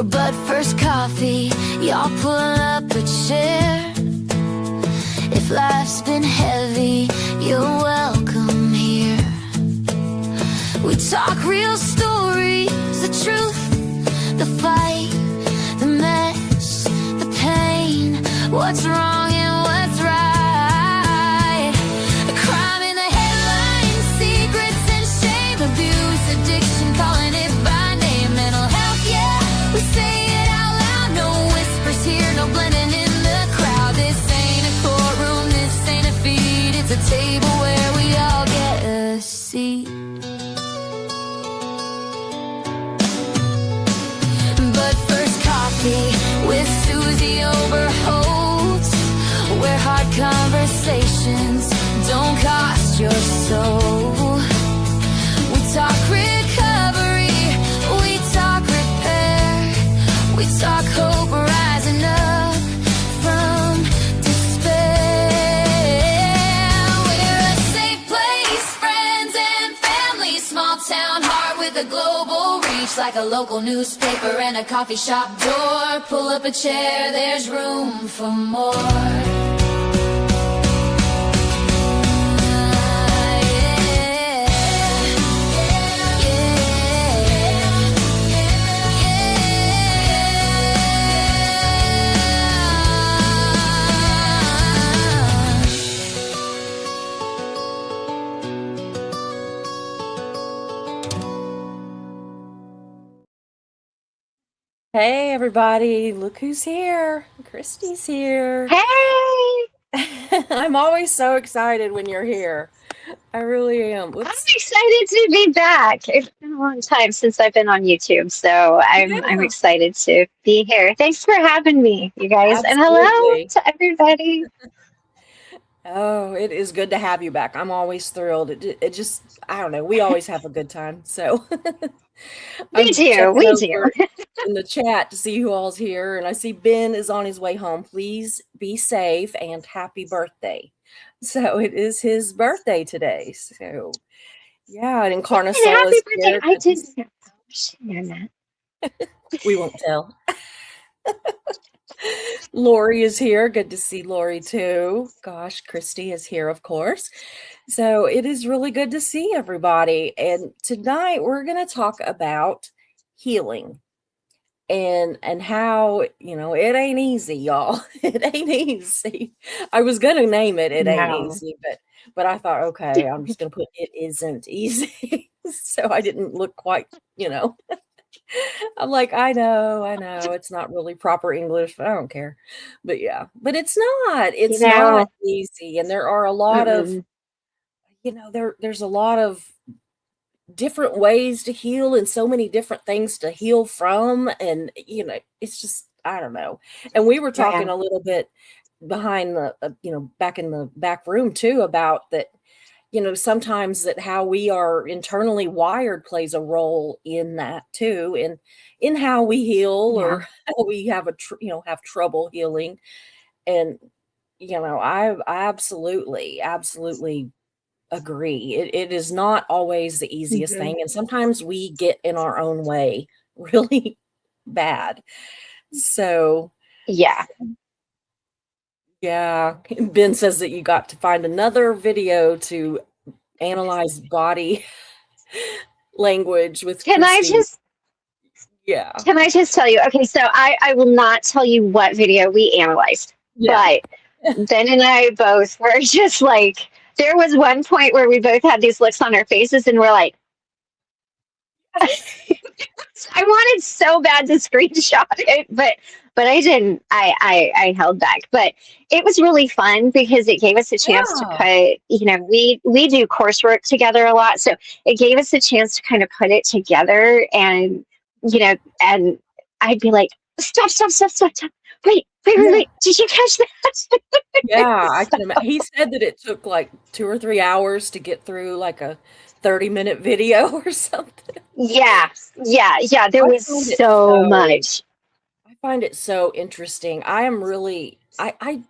But first coffee, y'all pull up a chair. If life's been heavy, you're welcome here. We talk real stories, the truth, the fight, the mess, the pain, what's wrong and what's right. The crime in the headlines, secrets and shame, abuse, addiction, calling it by name. Mental health, yeah, we say it out loud. No whispers here, no blending in the crowd. This ain't a courtroom, this ain't a feed. It's a table where we all get a seat. But first coffee with Susie Overholtz, where hard conversations don't cost your soul. We talk recovery, we talk repair, we talk hope rising up from despair. We're a safe place, friends and family, small town heart with a global reach, like a local newspaper and a coffee shop door. Pull up a chair, there's room for more. Hey everybody, look who's here. Christy's here. Hey! I'm always so excited when you're here. I really am. I'm excited to be back. It's been a long time since I've been on YouTube, so I'm excited to be here. Thanks for having me, you guys. And hello Absolutely. to everybody. Oh, it is good to have you back. I'm always thrilled. It just, I don't know, we always have a good time. So We do. in the chat to see who all's here. And I see Ben is on his way home. Please be safe and happy birthday. So it is his birthday today. So yeah, and Encarna Soul Happy is birthday. here. I didn't know that. We won't tell. Lori is here. Good to see Lori too. Gosh, Christy is here, of course. So it is really good to see everybody. And tonight we're going to talk about healing and how, you know, it ain't easy, y'all. It ain't easy. I was going to name it Ain't No. Easy, but I thought, okay, I'm just going to put It Isn't Easy. So I didn't look quite, you know. I'm like, I know, it's not really proper English, but I don't care. But yeah, but it's not easy. And there are a lot of, you know, there's a lot of different ways to heal and so many different things to heal from. And, you know, it's just, I don't know. And we were talking a little bit behind the, you know, back in the back room too, about that, you know, sometimes that how we are internally wired plays a role in that too, and in how we heal or how we have have trouble healing. And, you know, I absolutely agree. It is not always the easiest thing. And sometimes we get in our own way really bad. So yeah. Ben says that you got to find another video to analyze body language with Can I just tell you? Okay, so I will not tell you what video we analyzed, but Ben and I both were just like, there was one point where we both had these looks on our faces and we're like, I wanted so bad to screenshot it, but I didn't. I held back. But it was really fun because it gave us a chance to put, you know, we do coursework together a lot. So it gave us a chance to kind of put it together and, you know, and I'd be like, stop. Wait. Did you catch that? Yeah, I can imagine. He said that it took like 2 or 3 hours to get through like a 30-minute video or something. Yeah. There was so much. I find it so interesting. I am really, I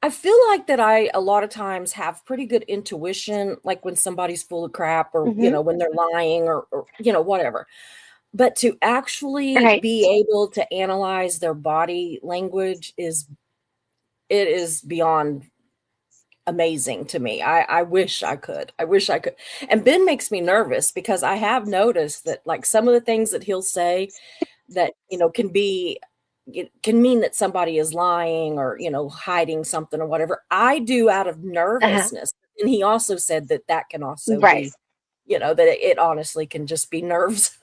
feel like that I a lot of times have pretty good intuition, like when somebody's full of crap or, you know, when they're lying or, you know, whatever. but to actually Right. be able to analyze their body language is beyond amazing to me. I wish I could. I wish I could. And Ben makes me nervous because I have noticed that like some of the things that he'll say that, can be it can mean that somebody is lying or, hiding something or whatever. I do out of Uh-huh. nervousness. And he also said that that can also Right. be, that it honestly can just be nerves.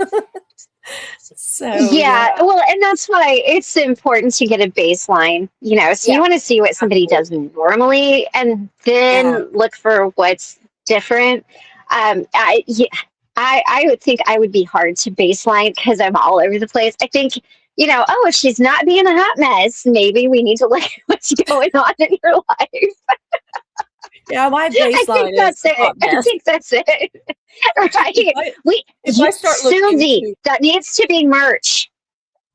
So, yeah. Yeah, well, and that's why it's important to get a baseline, so Yeah, you want to see what somebody does absolutely. normally and Yeah. then look for what's different. Yeah, I would think I would be hard to baseline because I'm all over the place. I think, oh, if she's not being a hot mess, maybe we need to look at what's going on in your life. Yeah, my I think baseline is that's a it. hot I mess. think that's it. If Right. I if I start looking Susie, to that needs to be merch.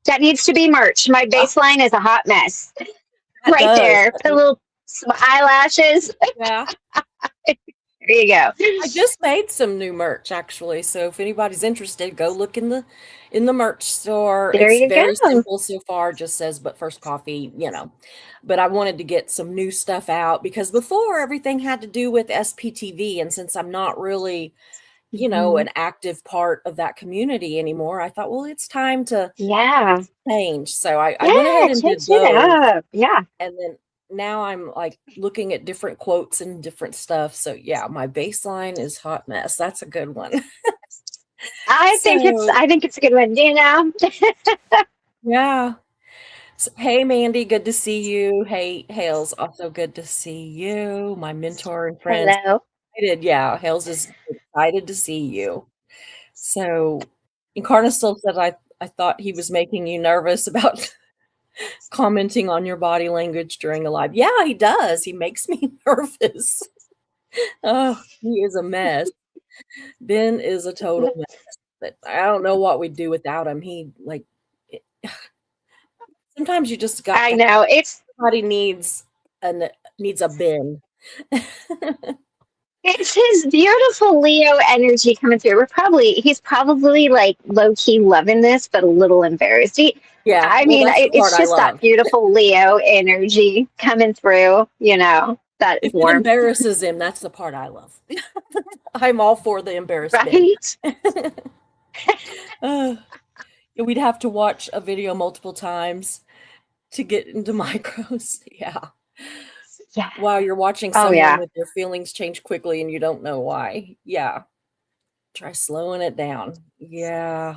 That needs to be merch. My yeah, baseline is a hot mess. that Right does. there. The little some eyelashes. Yeah. There you go. I just made some new merch actually, so if anybody's interested, go look in the merch store. There It's you very go. simple so far, just says but first coffee. But I wanted to get some new stuff out because before everything had to do with SPTV, and since I'm not really, Mhm. an active part of that community anymore, I thought, well, it's time to Yeah. change. So I went ahead Yeah, and did change it those. up. Yeah. And then now I'm like looking at different quotes and different stuff. So yeah, my baseline is hot mess. That's a good one. So I think it's a good one. yeah. So, hey Mandy, good to see you. Hey Hales, also good to see you. My mentor and friends. Hello. Excited. Yeah, Hales is excited to see you. So Incarna still said I thought he was making you nervous about commenting on your body language during a live. Yeah, he does. He makes me nervous. Oh, he is a mess. Ben is a total mess, but I don't know what we'd do without him. He like it, sometimes you just got I to know. everybody needs a Ben. It's his beautiful Leo energy coming through. He's probably like low key loving this, but a little embarrassed. Yeah, I well, mean, that's the part it's I just that love. beautiful Leo energy coming through, that If it warmth, embarrasses him, that's the part I love. I'm all for the embarrassed Ben. right? Uh, we'd have to watch a video multiple times to get into micros. Yeah. Yeah. While you're watching Oh, someone yeah. with their feelings change quickly and you don't know why. Yeah. Try slowing it down. Yeah.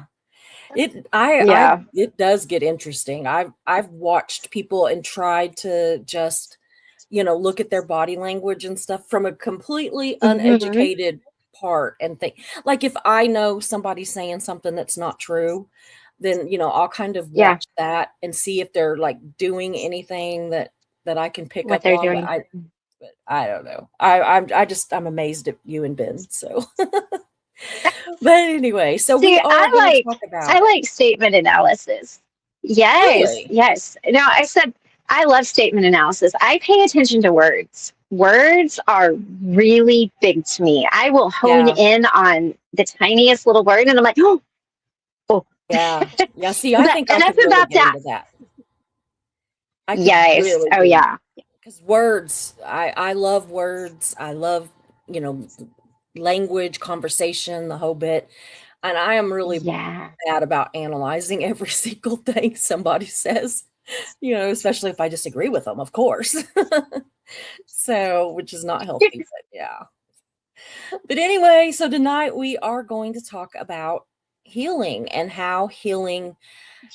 Yeah. It does get interesting. I've watched people and tried to just, look at their body language and stuff from a completely Hmm. uneducated part and think like if I know somebody's saying something that's not true, then, I'll kind of Yeah. watch that and see if they're like doing anything that I can pick What up they're on, doing. but I don't know. I'm amazed at you and Ben. So, but anyway, so we See, are going to talk I about like statement analysis. Yes, really, yes. No, I said I love statement analysis. I pay attention to words. Words are really big to me. I will hone yeah, in on the tiniest little word and I'm like, oh. yeah, yeah. See, I But think I enough could really about get that. into that. I could Yes. really Oh do yeah. because words. I love words. I love you know language, conversation, the whole bit, and I am really Yeah. bad about analyzing every single thing somebody says. Especially if I disagree with them, of course. So, which is not healthy, but yeah. But anyway, so tonight we are going to talk about healing and how healing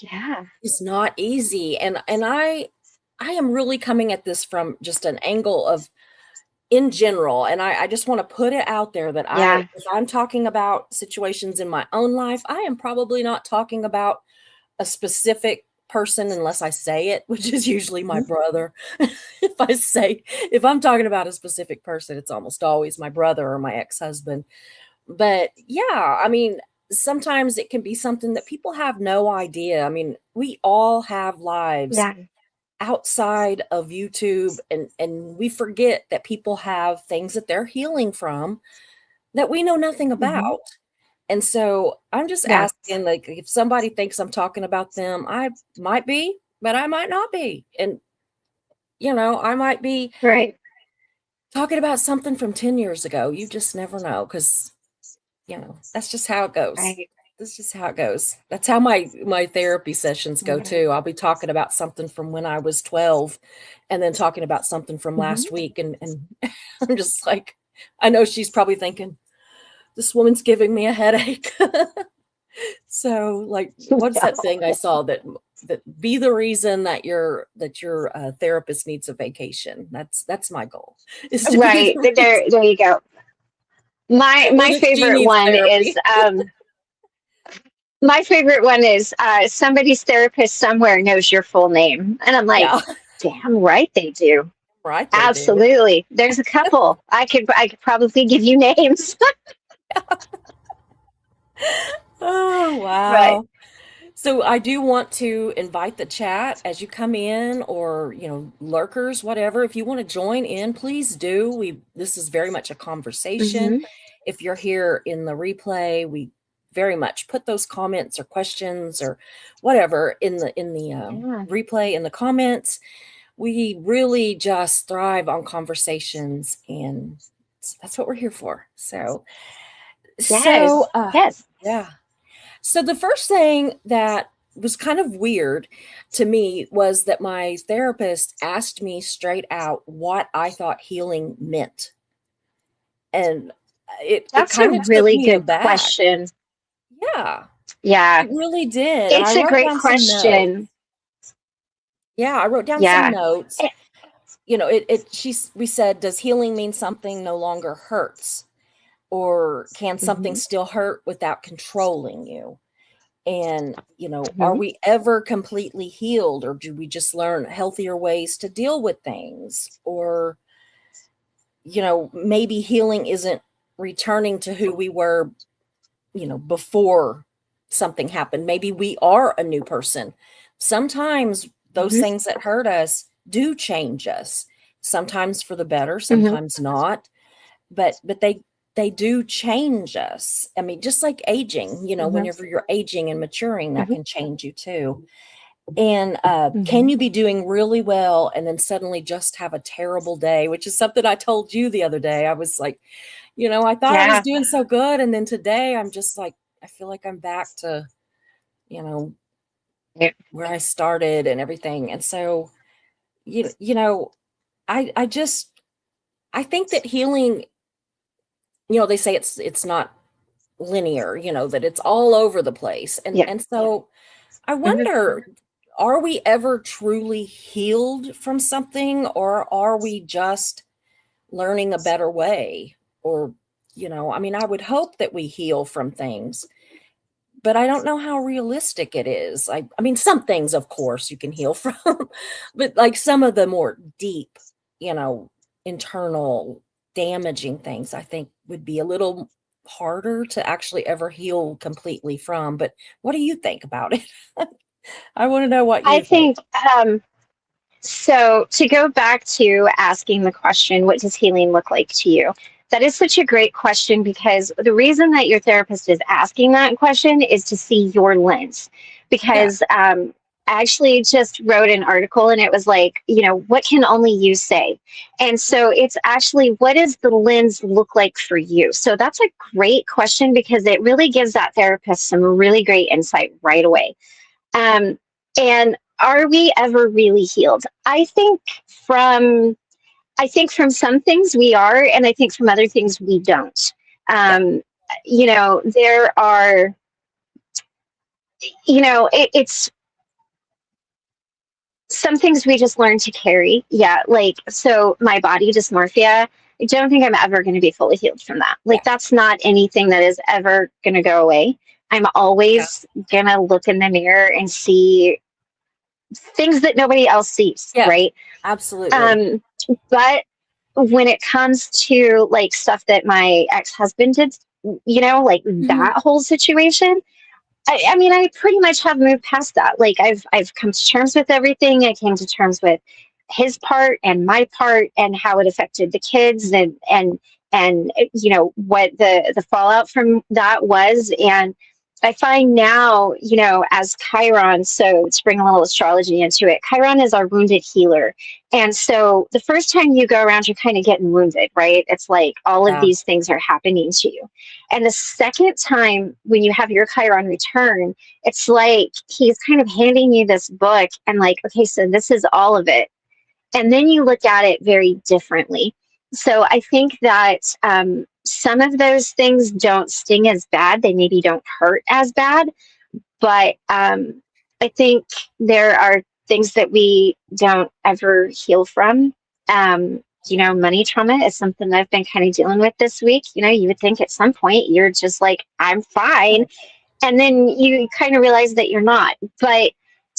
Yeah. is not easy. And I am really coming at this from just an angle of in general. And I just want to put it out there that Yeah. if I'm talking about situations in my own life, I am probably not talking about a specific person unless I say it, which is usually my brother. If I'm talking about a specific person, it's almost always my brother or my ex-husband. But yeah, I mean, sometimes it can be something that people have no idea. I mean, we all have lives Yeah. outside of YouTube and we forget that people have things that they're healing from that we know nothing Hmm. about. And so I'm just Yeah. asking, like, if somebody thinks I'm talking about them, I might be, but I might not be. And, I might be Right. talking about something from 10 years ago. You just never know because, that's just how it goes. Right. That's just how it goes. That's how my therapy sessions go Right. too. I'll be talking about something from when I was 12 and then talking about something from Mhm. last week. And I'm just like, I know she's probably thinking, this woman's giving me a headache. So, like, what's that thing I saw that be the reason that your therapist needs a vacation. That's my goal is to be Right. the reason, There you go. or My that she favorite needs one is therapy. somebody's therapist somewhere knows your full name. And I'm like, Yeah, damn right they do. right. They do. Absolutely. There's a couple. I could probably give you names. Oh, Right. wow. So I do want to invite the chat as you come in, or lurkers, whatever. If you want to join in, please do. This is very much a conversation. Hmm. If you're here in the replay, we very much put those comments or questions or whatever in the Yeah. replay in the comments. We really just thrive on conversations, and that's what we're here for. So, Yes. so uh, Yes. yeah. So the first thing that was kind of weird to me was that my therapist asked me straight out what I thought healing meant. And it That's a kind of took really me good aback. question. Yeah, Yeah. it really did. And I It's a wrote great down some notes. question. Yeah, I wrote down some Yeah. notes. Eh, We said, does healing mean something no longer hurts? Or can something mhm, still hurt without controlling you? And, are mhm, we ever completely healed, or do we just learn healthier ways to deal with things? Or, maybe healing isn't returning to who we were, before something happened. Maybe we are a new person. Sometimes those mhm, things that hurt us do change us, sometimes for the better, mhm, sometimes not, but they do change us. I mean, just like aging, mhm, whenever you're aging and maturing, that mhm, can change you too. And can mhm. you be doing really well and then suddenly just have a terrible day, which is something I told you the other day. I was like, I thought I was Yeah. doing so good, and then today I'm just like, I feel like I'm back to, you know Yeah. where I started and everything. And so, you you know I just, I think that healing, they say it's not linear, that it's all over the place. And Yeah. and so I Mhm. wonder, are we ever truly healed from something, or are we just learning a better way? Or, I mean, I would hope that we heal from things, but I don't know how realistic it is. I mean, some things, of course, you can heal from, but like some of the more deep, you know, internal damaging things, I think would be a little harder to actually ever heal completely from. But what do you think about it? I want to know what I you think. think um, so. To go back to asking the question, what does healing look like to you? That is such a great question because the reason that your therapist is asking that question is to see your lens. Yeah. Because I actually just wrote an article and it was like, what can only you say? And so it's actually, what does the lens look like for you? So that's a great question because it really gives that therapist some really great insight right away. Um, and are we ever really healed? From I think from some things we are, and I think from other things we don't. Yeah. Um, there are, it's some things we just learn to carry. Yeah, like so my body dysmorphia. I don't think I'm ever going to be fully healed from that. Yeah. Like that's not anything that is ever going to go away. I'm Yeah. always going to look in the mirror and see things that nobody else sees, Yeah. right? Absolutely. Um, but when it comes to like stuff that my ex-husband did, like Mhm. that whole situation, I mean, I pretty much have moved past that. Like I've come to terms with everything. I came to terms with his part and my part and how it affected the kids, and what the fallout from that was. And I find now, as Chiron, so to bring a little astrology into it, Chiron is our wounded healer. And so the first time you go around, you're kind of getting wounded, right? It's like all of these things are happening to you. And the second time when you have your Chiron return, it's like he's kind of handing you this book and like, okay, so this is all of it. And then you look at it very differently. So I think that some of those things don't sting as bad. They maybe don't hurt as bad. But I think there are things that we don't ever heal from. Money trauma is something that I've been kind of dealing with this week. You would think at some point you're just like, I'm fine. And then you kind of realize that you're not. But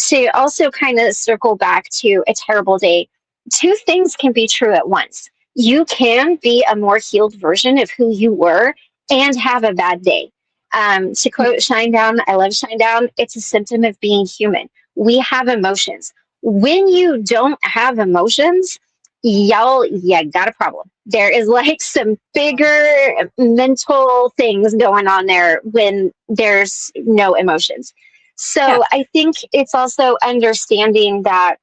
to also kind of circle back to a terrible day, two things can be true at once. You can be a more healed version of who you were and have a bad day. To quote Shinedown, I love Shinedown, it's a symptom of being human. We have emotions. When you don't have emotions, y'all, you got a problem. There is like some bigger mental things going on there when there's no emotions. So I think it's also understanding that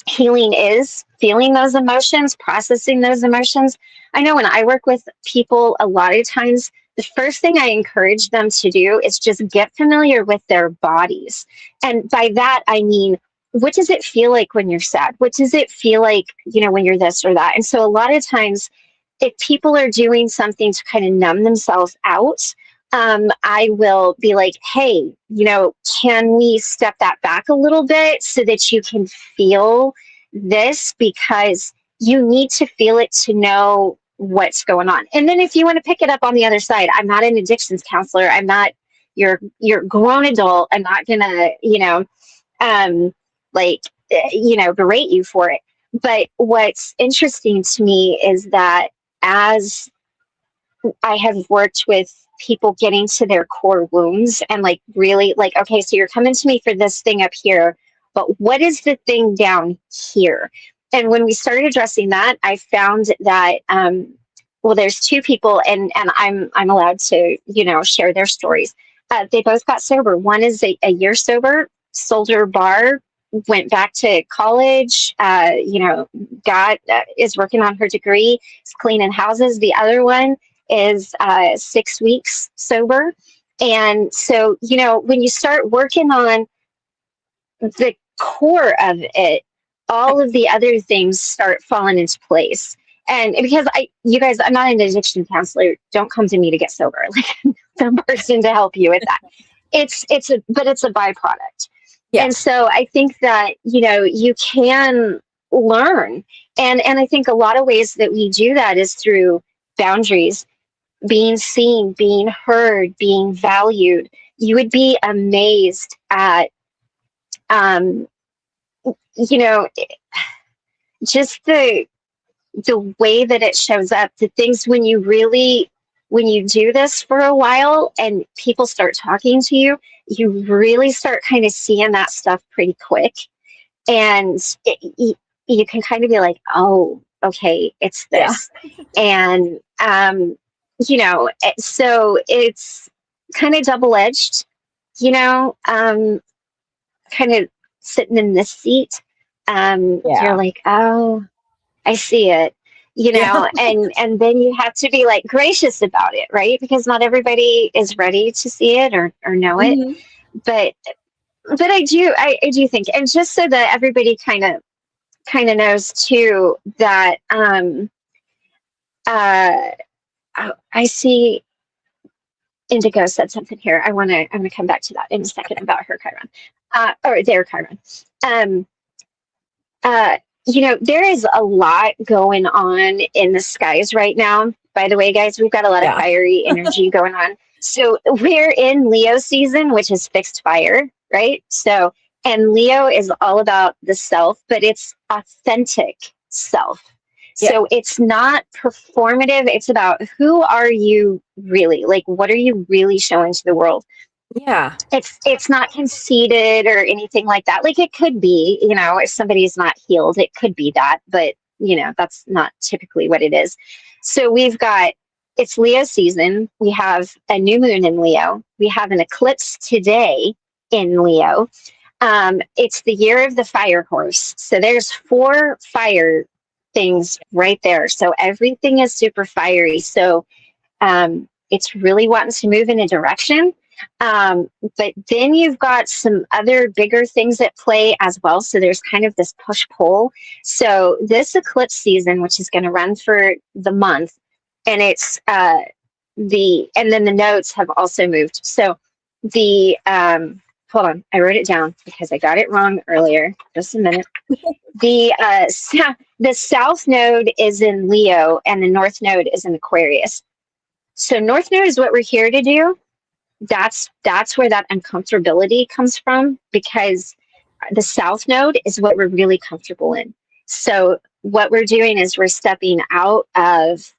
healing is feeling those emotions, processing those emotions. I know when I work with people, a lot of times, the first thing I encourage them to do is just get familiar with their bodies. And by that, I mean, what does it feel like when you're sad? What does it feel like, when you're this or that? And so a lot of times, if people are doing something to kind of numb themselves out, I will be like, hey, can we step that back a little bit so that you can feel this? Because you need to feel it to know what's going on. And then if you want to pick it up on the other side, I'm not an addictions counselor. I'm not your grown adult. I'm not gonna, berate you for it. But what's interesting to me is that as I have worked with people getting to their core wounds and like really like, okay, so you're coming to me for this thing up here, but what is the thing down here? And when we started addressing that, I found that, there's two people and I'm allowed to, share their stories. They both got sober. One is a year sober, sold her bar, went back to college, is working on her degree, is cleaning houses. The other one is 6 weeks sober. And so, when you start working on the core of it, all of the other things start falling into place. And because you guys, I'm not an addiction counselor. Don't come to me to get sober. Like I'm the person to help you with that. It's a byproduct. Yeah. And so I think that, you can learn. And I think a lot of ways that we do that is through boundaries, being seen, being heard, being valued. You would be amazed at, just the way that it shows up, the things when you do this for a while and people start talking to you, you really start kind of seeing that stuff pretty quick. And you can kind of be like, oh, okay, it's this. Yeah. And, so it's kind of double-edged, kind of sitting in this seat. You're like, oh, I see it, and then you have to be like gracious about it, right? Because not everybody is ready to see it or know it. Mm-hmm. But I do think, and just so that everybody kind of knows too, that I see Indigo said something here. I'm gonna come back to that in a second about her Chiron, or their Chiron. There is a lot going on in the skies right now. By the way, guys, we've got a lot of fiery energy going on. So we're in Leo season, which is fixed fire, right? So, and Leo is all about the self, but it's authentic self. Yeah. So it's not performative. It's about who are you really? Like, what are you really showing to the world? Yeah. It's not conceited or anything like that. Like it could be, if somebody's not healed, it could be that, but that's not typically what it is. So it's Leo season. We have a new moon in Leo. We have an eclipse today in Leo. It's the year of the fire horse. So there's 4 fire things right there. So everything is super fiery. So it's really wanting to move in a direction. But then you've got some other bigger things at play as well. So there's kind of this push pull. So this eclipse season, which is going to run for the month, and it's and then the nodes have also moved. So the hold on, I wrote it down because I got it wrong earlier. Just a minute. The south node is in Leo and the north node is in Aquarius. So north node is what we're here to do. That's where that uncomfortability comes from, because the south node is what we're really comfortable in. So what we're doing is we're stepping out of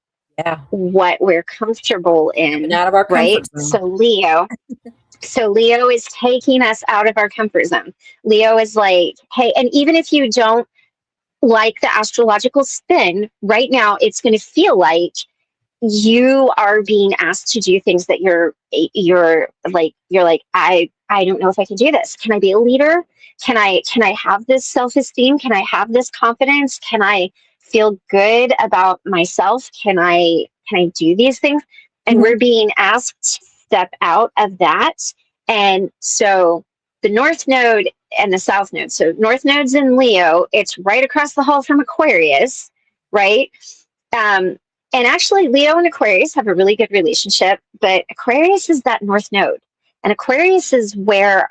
what we're comfortable in, out of our right? So Leo is taking us out of our comfort zone. Leo is like, hey, and even if you don't like the astrological spin, right now it's going to feel like you are being asked to do things that you're like, I don't know if I can do this. Can I be a leader? Can I have this self-esteem? Can I have this confidence? Can I feel good about myself? Can I do these things? And we're being asked to step out of that. And so the north node and the south node. So north node's in Leo. It's right across the hall from Aquarius, right? And actually, Leo and Aquarius have a really good relationship, but Aquarius is that north node. And Aquarius is what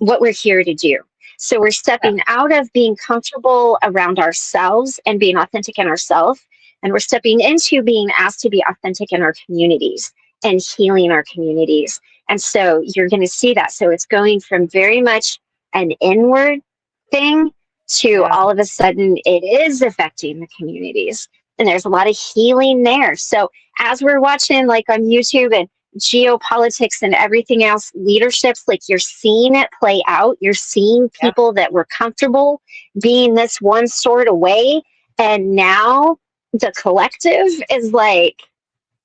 we're here to do. So we're stepping out of being comfortable around ourselves and being authentic in ourselves. And we're stepping into being asked to be authentic in our communities and healing our communities. And so you're going to see that. So it's going from very much an inward thing to all of a sudden it is affecting the communities. And there's a lot of healing there. So as we're watching like on YouTube and geopolitics and everything else, leaderships, like you're seeing it play out. You're seeing people that were comfortable being this one sort of way. And now the collective is like,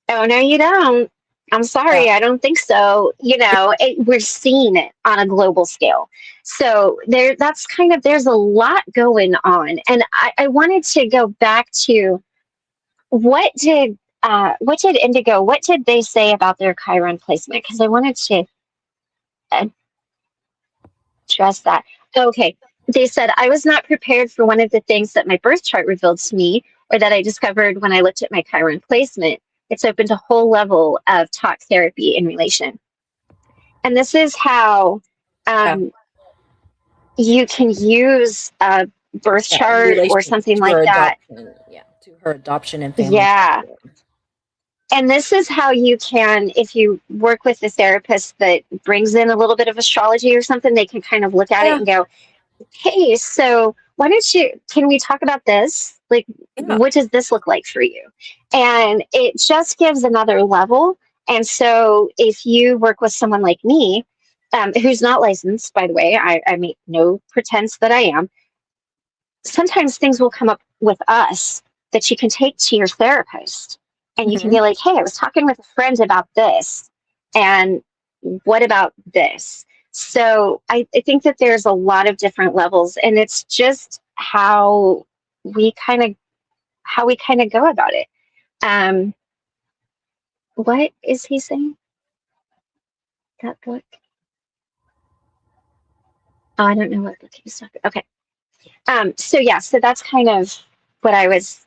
oh, no, you don't. I'm sorry, I don't think so. We're seeing it on a global scale. So there's a lot going on. And I wanted to go back to what did Indigo, what did they say about their Chiron placement? Because I wanted to address that. Okay. They said, I was not prepared for one of the things that my birth chart revealed to me, or that I discovered when I looked at my Chiron placement. It's opened a whole level of talk therapy in relation. And this is how you can use a birth chart or something like that. To her adoption and family. Yeah. And this is how you can, if you work with a therapist that brings in a little bit of astrology or something, they can kind of look at it and go, hey, so can we talk about this? Like, what does this look like for you? And it just gives another level. And so if you work with someone like me, who's not licensed, by the way, I make no pretense that I am, sometimes things will come up with us that you can take to your therapist. And you can be like, hey, I was talking with a friend about this. And what about this? So I think that there's a lot of different levels, and it's just how we kind of go about it. What is he saying? That book? Oh, I don't know what book he's talking. Okay. So that's kind of what I was.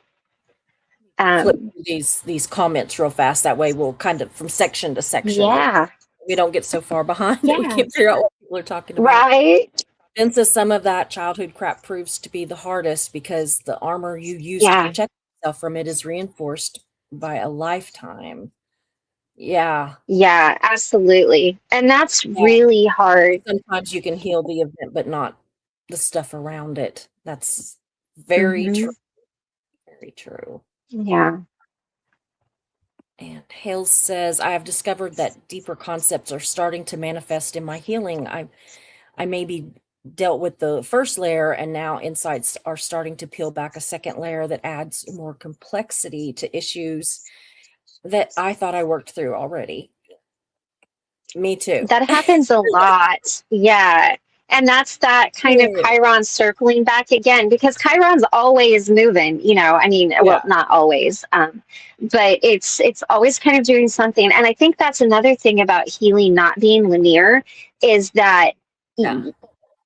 Flip these comments real fast. That way we'll kind of from section to section. Yeah. We don't get so far behind that we can't figure out what people are talking about. Right. Ben says some of that childhood crap proves to be the hardest because the armor you use to protect yourself from it is reinforced by a lifetime. Yeah. Yeah, absolutely. And that's really hard. Sometimes you can heal the event, but not the stuff around it. That's very true. Very true. Yeah. And Hales says, I have discovered that deeper concepts are starting to manifest in my healing. I may be dealt with the first layer, and now insights are starting to peel back a second layer that adds more complexity to issues that I thought I worked through already. Me too. That happens a lot. Yeah. And that's that kind of Good. Chiron circling back again, because Chiron's always moving, I mean, well, Yeah. not always, but it's always kind of doing something. And I think that's another thing about healing not being linear, is that Yeah.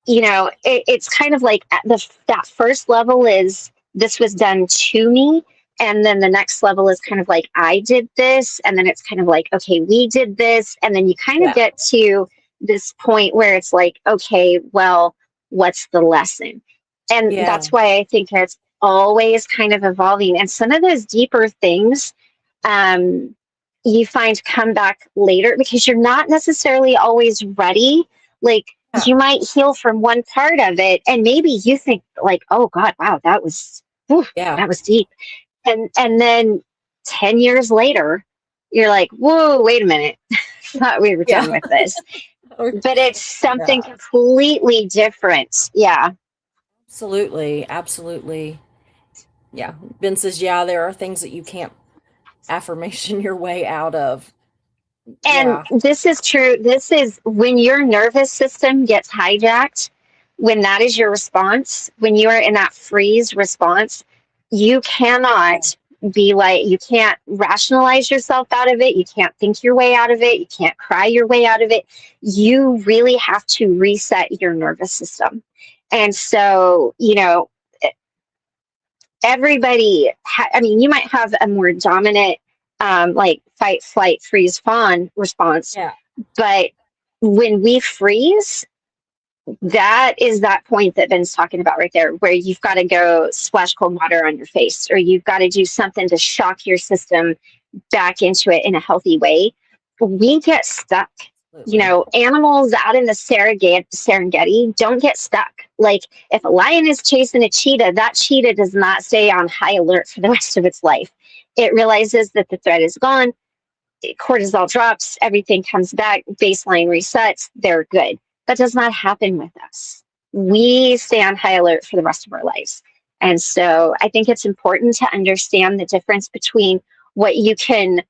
it's kind of like that first level is, this was done to me, and then the next level is kind of like, I did this, and then it's kind of like, okay, we did this, and then you kind of Yeah. get to this point where it's like, okay, well, what's the lesson? And Yeah. that's why I think it's always kind of evolving, and some of those deeper things, um, you find come back later, because you're not necessarily always ready. Like, Yeah. you might heal from one part of it, and maybe you think like, oh God, wow, that was, whew, Yeah. that was deep. And then 10 years later, you're like, whoa, wait a minute. Thought we were Yeah. done with this. Or- But it's something yeah. completely different. Yeah. Absolutely. Absolutely. Yeah. Ben says, yeah, there are things that you can't affirmation your way out of. And Yeah. this is true. This is when your nervous system gets hijacked, when that is your response, when you are in that freeze response, you cannot be like, you can't rationalize yourself out of it. You can't think your way out of it. You can't cry your way out of it. You really have to reset your nervous system. And so, everybody, I mean, you might have a more dominant, like fight, flight, freeze, fawn response, Yeah. but when we freeze, that is that point that Ben's talking about right there, where you've got to go splash cold water on your face, or you've got to do something to shock your system back into it in a healthy way. We get stuck. Absolutely. Animals out in the Serengeti don't get stuck. Like, if a lion is chasing a cheetah, that cheetah does not stay on high alert for the rest of its life. It realizes that the threat is gone, cortisol drops, everything comes back, baseline resets, they're good. That does not happen with us. We stay on high alert for the rest of our lives. And so I think it's important to understand the difference between what you can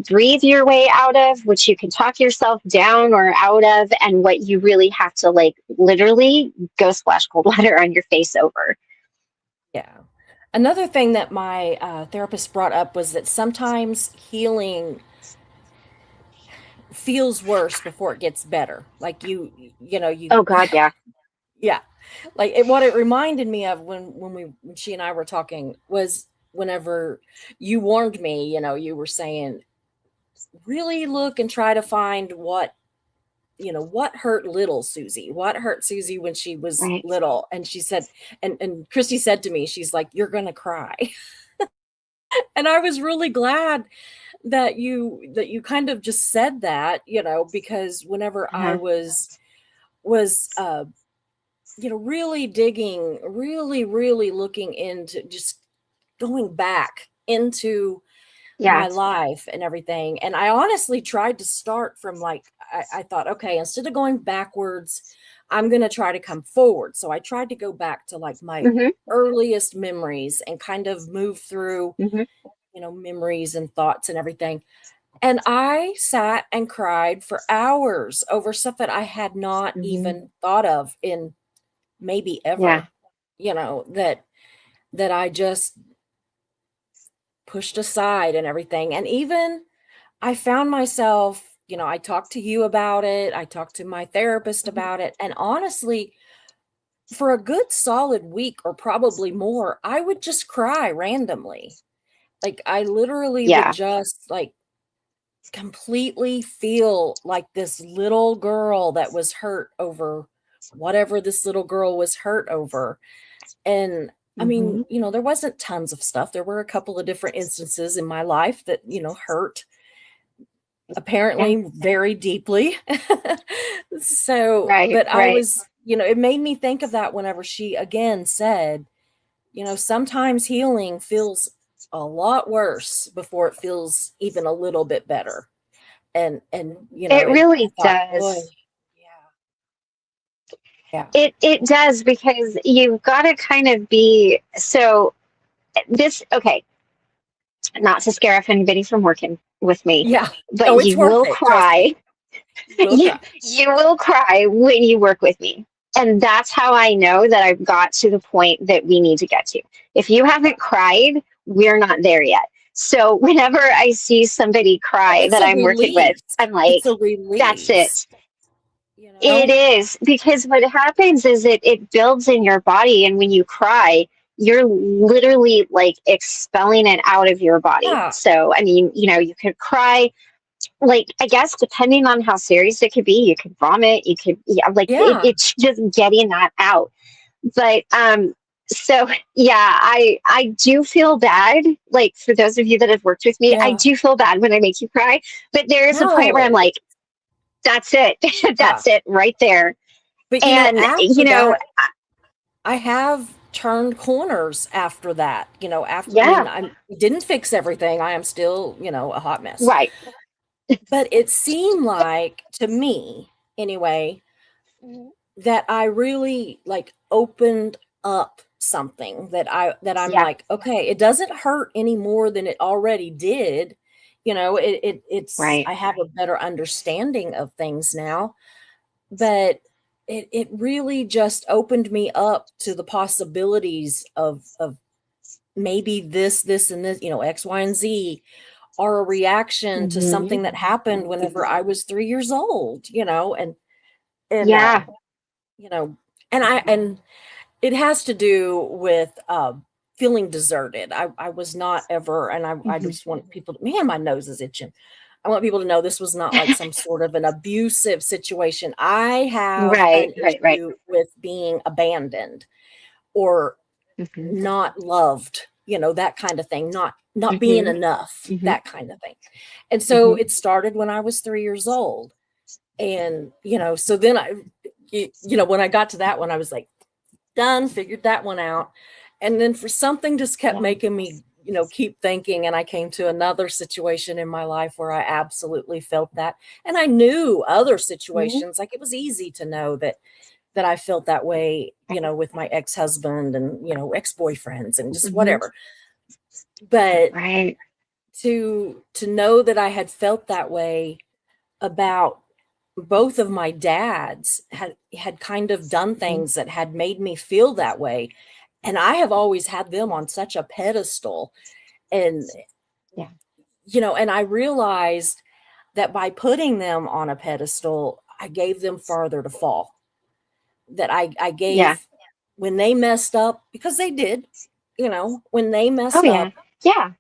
breathe your way out of, which you can talk yourself down or out of, and what you really have to, like, literally go splash cold water on your face over. Yeah. Another thing that my therapist brought up was that sometimes healing feels worse before it gets better. Like you Oh God, yeah. yeah. Like what it reminded me of when she and I were talking was whenever you warned me, you were saying, really look and try to find what hurt little Susie, what hurt Susie when she was Right. little. And she said, and Christy said to me, she's like, you're gonna cry. And I was really glad that you kind of just said that, because whenever I Uh-huh. was really digging, really looking into just going back into Yeah. my life and everything. And I honestly tried to start from like, I thought, okay, instead of going backwards, I'm going to try to come forward. So I tried to go back to like my Mm-hmm. earliest memories and kind of move through, Mm-hmm. memories and thoughts and everything. And I sat and cried for hours over stuff that I had not Mm-hmm. even thought of in maybe Yeah. ever, that I just pushed aside and everything. And even I found myself, I talked to you about it. I talked to my therapist Mm-hmm. about it. And honestly, for a good solid week or probably more, I would just cry randomly. Like I literally would Yeah. just like completely feel like this little girl that was hurt over whatever this little girl was hurt over. And I mean, Mm-hmm. there wasn't tons of stuff. There were a couple of different instances in my life that, hurt Yeah. apparently very deeply. So, Right. but I Right. was, it made me think of that whenever she again said, sometimes healing feels a lot worse before it feels even a little bit better. And It I really thought, boy, does. yeah, Yeah. It does, because you've got to kind of be so this okay, not to scare off anybody from working with me, Yeah. but Oh, it's you worth will it. Trust me. cry. You will you, cry. you will cry when you work with me. And that's how I know that I've got to the point that we need to get to. If you haven't cried, we're not there yet. So whenever I see somebody cry It's that a I'm working with, release. I'm like, It's a that's release. it. You It know? is, because what happens is it builds in your body, and when you cry, you're literally like expelling it out of your body. Yeah. So, I mean, you could cry, like, I guess depending on how serious it could be, you could vomit, you could, yeah, like Yeah. it's just getting that out. But so yeah, I do feel bad. Like, for those of you that have worked with me, I Yeah. do feel bad when I make you cry. But there is a point No. where I'm like, that's it. Yeah. That's it right there. But And after that, I have turned corners after that. After yeah, I didn't fix everything. I am still, a hot mess. right. But it seemed like, to me anyway, that I really like opened up something that I'm Yeah, like, okay, it doesn't hurt any more than it already did. It's right. I have a better understanding of things now, but it really just opened me up to the possibilities of maybe this and this, X, Y, and Z are a reaction to something that happened whenever I was 3 years old, and Yeah. you know, and it has to do with feeling deserted. I was not ever, and I just want people to, man, my nose is itching. I want people to know this was not like some sort of an abusive situation. I have Right, an right. issue with being abandoned or Hmm. not loved, that kind of thing, not being Hmm. enough, Hmm. that kind of thing. And so Hmm. it started when I was 3 years old. And, so then when I got to that one, I was like, done, figured that one out. And then for something just kept Yeah. making me, keep thinking. And I came to another situation in my life where I absolutely felt that. And I knew other situations, like it was easy to know that I felt that way, with my ex-husband and, ex-boyfriends and just Hmm. whatever. But Right. to know that I had felt that way about both of my dads had kind of done things that had made me feel that way. And I have always had them on such a pedestal. And, Yeah. and I realized that by putting them on a pedestal, I gave them farther to fall. That I Yeah. gave when they messed up, because they did, when they Oh messed yeah. up, Yeah.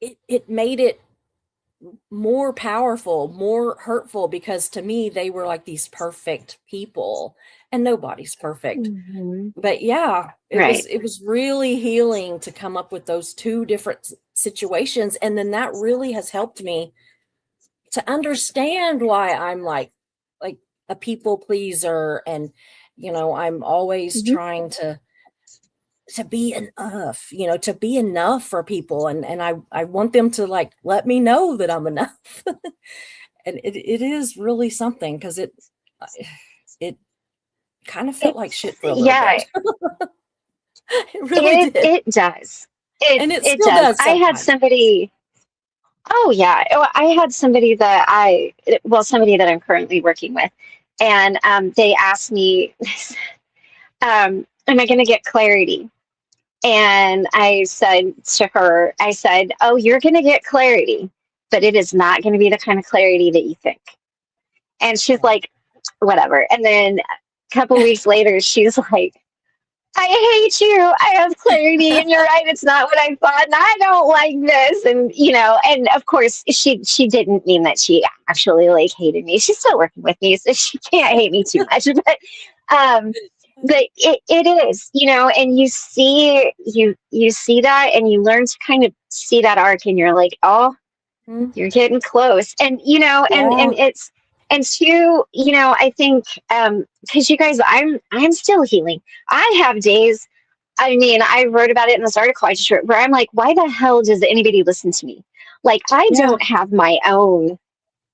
it made it more powerful, more hurtful, because to me they were like these perfect people, and nobody's perfect. Hmm. But yeah, Right. it was really healing to come up with those two different situations, and then that really has helped me to understand why I'm like a people pleaser, and I'm always Hmm. trying to be enough, to be enough for people, and I want them to like let me know that I'm enough. And it is really something, because it kind of felt like shit It's, for a little yeah, bit. It really did. it does. And it It still does. does I had sometimes. somebody. Oh yeah. Oh, I had somebody that somebody that I'm currently working with, and they asked me, "Am I going to get clarity?" And I said to her, I said, "Oh, you're going to get clarity, but it is not going to be the kind of clarity that you think." And she's Yeah. like, "Whatever." And then a couple weeks later, she's like, "I hate you. I have clarity, and you're right. It's not what I thought, and I don't like this." And and of course, she didn't mean that she actually like hated me. She's still working with me, so she can't hate me too much. Um, but it is, and you see that, and you learn to kind of see that arc, and you're like, oh, Mhm. you're getting close. And and Yeah. it's and two, I think because you guys, I'm still healing. I have days, I mean, I wrote about it in this article I just wrote, where I'm like, why the hell does anybody listen to me? Like, I Yeah. don't have my own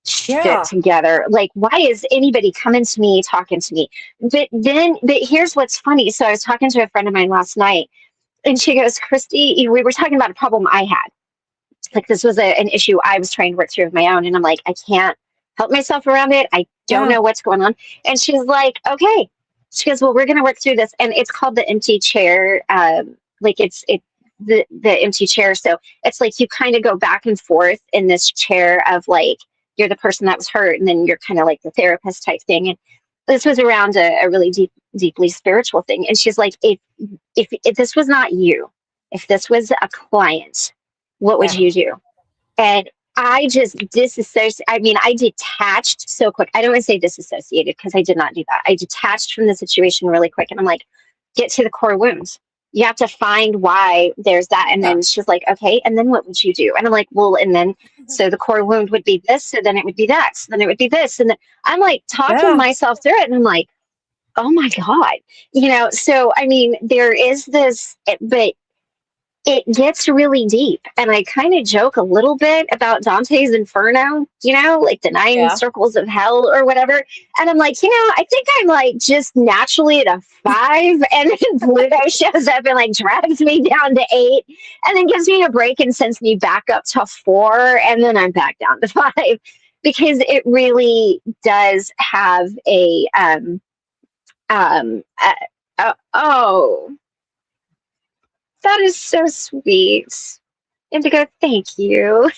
shit together. Like, why is anybody coming to me, talking to me? But here's what's funny. So I was talking to a friend of mine last night, and she goes, Christy, we were talking about a problem I had. Like, this was an issue I was trying to work through of my own. And I'm like, I can't help myself around it. I don't know what's going on. And she's like, okay. She goes, well, we're going to work through this. And it's called the empty chair. Like the empty chair. So it's like you kind of go back and forth in this chair of like, you're the person that was hurt, and then you're kind of like the therapist type thing. And this was around a really deeply spiritual thing. And she's like, if this was not you, if this was a client, what would you do? And I just disassociated. I mean, I detached so quick. I don't want to say disassociated because I did not do that. I detached from the situation really quick. And I'm like, get to the core wounds. You have to find why there's that. And then she's like, okay, and then what would you do? And I'm like, well, and then, so the core wound would be this, so then it would be that, so then it would be this. And then I'm like talking myself through it. And I'm like, oh my God, so, I mean, there is this, but it gets really deep. And I kind of joke a little bit about Dante's Inferno, like the 9 circles of hell or whatever. And I'm like, I think I'm like just naturally at a 5, and then Pluto shows up and like drags me down to 8, and then gives me a break and sends me back up to 4, and then I'm back down to 5, because it really does have that is so sweet. Indigo, thank you.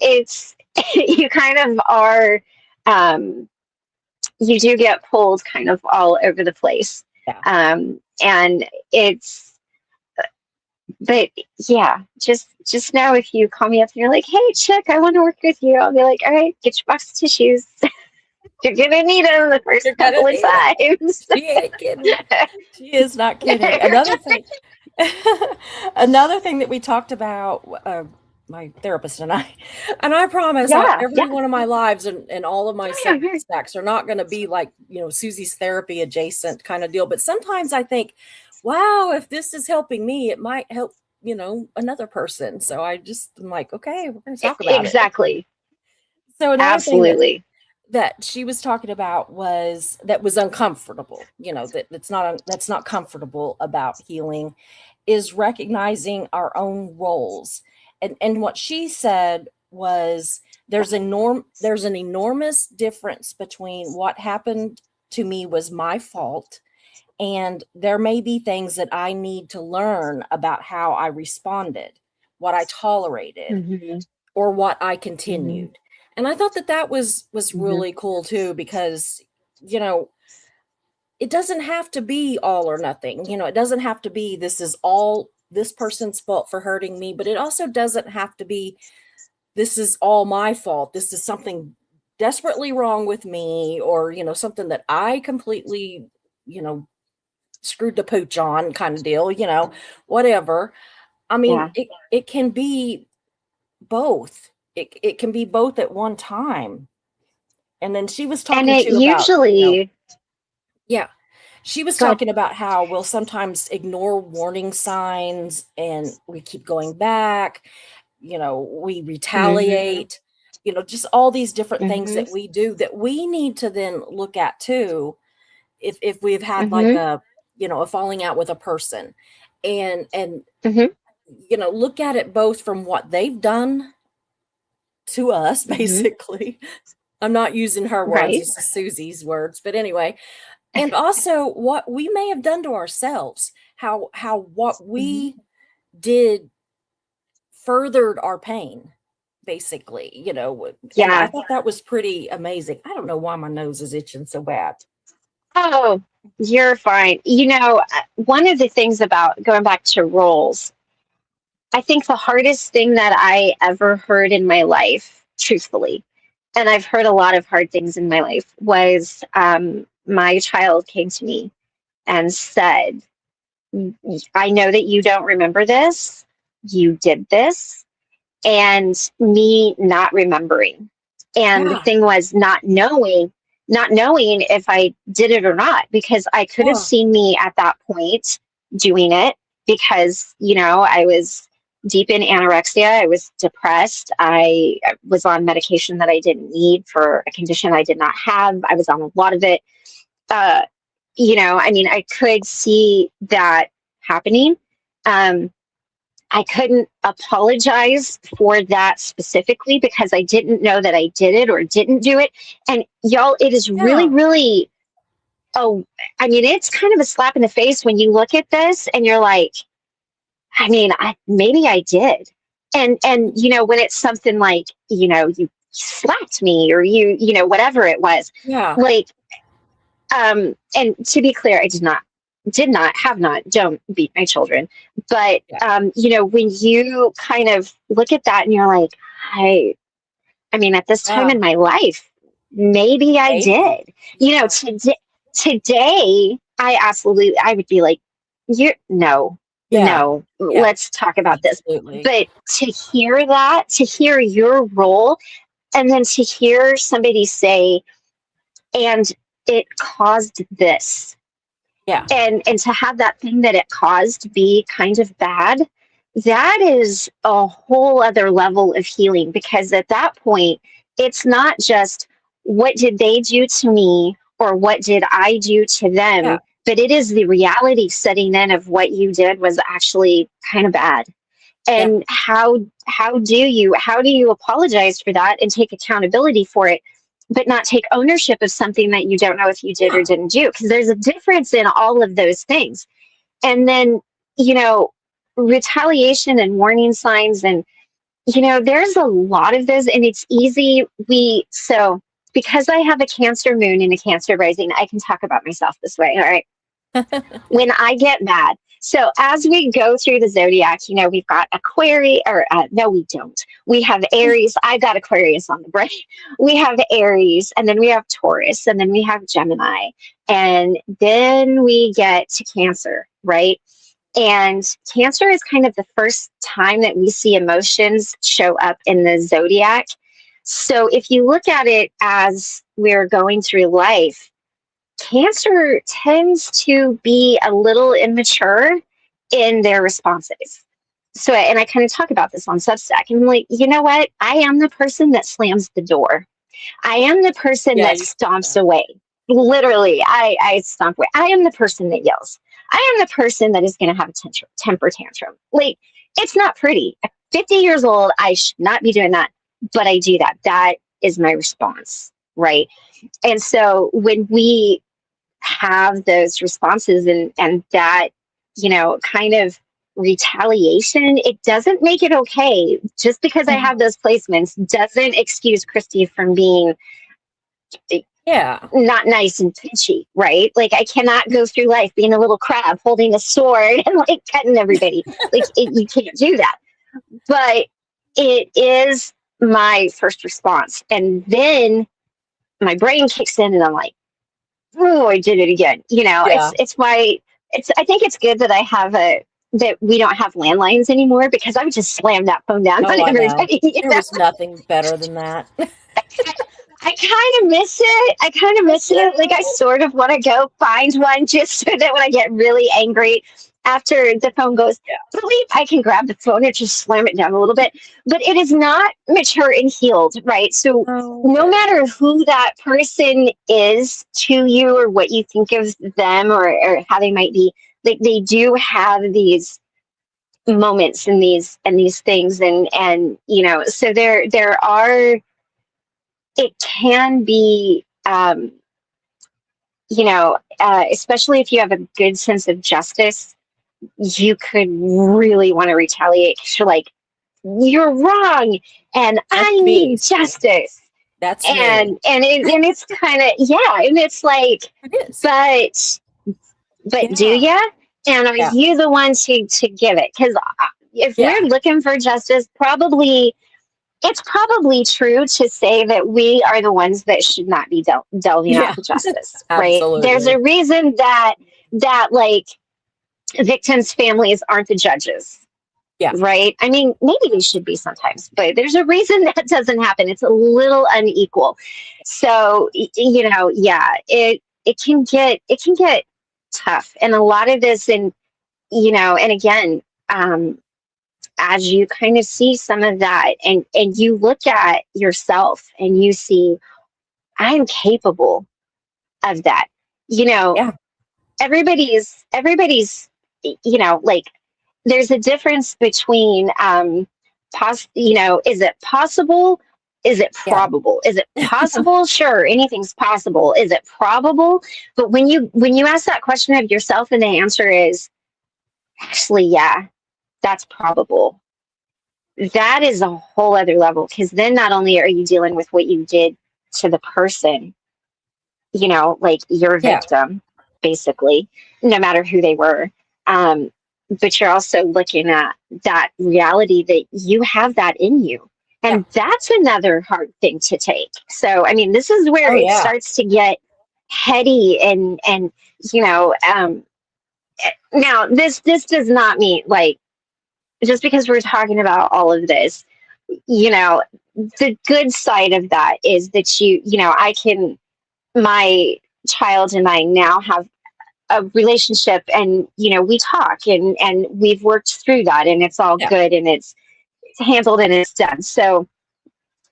It's, you kind of are, you do get pulled kind of all over the place. And it's, but yeah, just know if you call me up and you're like, hey, chick, I want to work with you. I'll be like, all right, get your box of tissues. You're gonna need them the first couple of times. She ain't kidding. She is not kidding. Another thing that we talked about, my therapist and I promise every one of my lives and all of my stacks are not going to be like, Susie's therapy adjacent kind of deal. But sometimes I think, wow, if this is helping me, it might help, another person. So I'm like, okay, we're going to talk about it. Exactly. So absolutely. That she was talking about was uncomfortable, that's not comfortable about healing, is recognizing our own roles. And what she said was there's an enormous difference between what happened to me was my fault, and there may be things that I need to learn about how I responded, what I tolerated, or what I continued. And I thought that was really cool too, because, it doesn't have to be all or nothing. It doesn't have to be, this is all this person's fault for hurting me, but it also doesn't have to be, this is all my fault. This is something desperately wrong with me, or, something that I completely, screwed the pooch on kind of deal, whatever. I mean, it can be both. It can be both at one time. And then she was talking she was talking about how we'll sometimes ignore warning signs and we keep going back, we retaliate, just all these different things that we do that we need to then look at too. If we've had like a falling out with a person and look at it both from what they've done to us, basically. I'm not using her words, this is Susie's words, but anyway, and also what we may have done to ourselves, how what we did furthered our pain, basically, And I thought that was pretty amazing. I don't know why my nose is itching so bad. Oh, you're fine. One of the things about going back to roles, I think the hardest thing that I ever heard in my life, truthfully, and I've heard a lot of hard things in my life, was my child came to me and said, I know that you don't remember this. You did this. And me not remembering. And the thing was not knowing if I did it or not, because I could have seen me at that point doing it because, I was deep in anorexia. I was depressed. I was on medication that I didn't need for a condition I did not have. I was on a lot of it. I mean, I could see that happening. I couldn't apologize for that specifically because I didn't know that I did it or didn't do it. And y'all, it is really, Yeah. really, I mean, it's kind of a slap in the face when you look at this and you're like, I mean, maybe I did. And, when it's something like, you slapped me or whatever it was, Yeah. like, and to be clear, I have not, don't beat my children. But, when you kind of look at that and you're like, I mean, at this time Yeah. in my life, maybe I did. Yeah. Today, I would be like, no, Yeah. let's talk about this. Absolutely. But to hear your role, and then to hear somebody say, and it caused this. Yeah. And to have that thing that it caused be kind of bad, that is a whole other level of healing, because at that point, it's not just what did they do to me or what did I do to them, Yeah. but it is the reality setting in of what you did was actually kind of bad. And how do you apologize for that and take accountability for it, but not take ownership of something that you don't know if you did or didn't do? Because there's a difference in all of those things. And then, retaliation and warning signs, and, there's a lot of those, and it's easy. So because I have a Cancer moon and a Cancer rising, I can talk about myself this way. All right. When I get mad. So as we go through the zodiac, we've got Aquarius, or no, we don't. We have Aries. I got Aquarius on the brain. We have Aries, and then we have Taurus, and then we have Gemini, and then we get to Cancer, right? And Cancer is kind of the first time that we see emotions show up in the zodiac. So if you look at it as we're going through life, Cancer tends to be a little immature in their responses. So, and I kind of talk about this on Substack. And I'm like, you know what? I am the person that slams the door. I am the person that stomps away. Literally, I stomp away. I am the person that yells. I am the person that is going to have a temper tantrum. Like, it's not pretty. At 50 years old, I should not be doing that, but I do that. That is my response, right? And so when we have those responses and that, kind of retaliation, it doesn't make it okay. Just because I have those placements doesn't excuse Christy from being not nice and pitchy, right? Like, I cannot go through life being a little crab holding a sword and like cutting everybody. Like, you can't do that. But it is my first response. And then my brain kicks in and I'm like, oh, I did it again. It's why I think it's good that that we don't have landlines anymore, because I would just slam that phone down on everybody. There was nothing better than that. I kind of miss it. Like, I sort of want to go find one just so that when I get really angry after the phone goes, I can grab the phone and just slam it down a little bit. But it is not mature and healed, right? So no matter who that person is to you or what you think of them or how they might be, like, they do have these moments and these things, and so there are. It can be, especially if you have a good sense of justice, you could really want to retaliate. You're like, you're wrong, and I need justice. That's and it's kind of and it's like, but do ya? And are you the one to give it? Because if we're looking for justice, it's probably true to say that we are the ones that should not be delving out for justice, right? Absolutely. There's a reason that like victims' families aren't the judges. Yeah. Right. I mean, maybe they should be sometimes, but there's a reason that doesn't happen. It's a little unequal. So, it can get tough. And a lot of this, and again, as you kind of see some of that, and you look at yourself and you see, I'm capable of that. You know, Yeah. everybody's, like, there's a difference between, is it possible? Is it Yeah. probable? Is it possible? Sure, anything's possible. Is it probable? But when you ask that question of yourself and the answer is actually, yeah, that's probable. That is a whole other level, because then not only are you dealing with what you did to the person, like your Yeah. victim, basically, no matter who they were. Um, but you're also looking at that reality that you have that in you. Yeah. And that's another hard thing to take. So, I mean, this is where Oh, it yeah. starts to get heady and now this does not mean, like, just because we're talking about all of this, the good side of that is that my child and I now have a relationship, and we talk, and we've worked through that, and it's all Yeah. good, and it's handled and it's done. So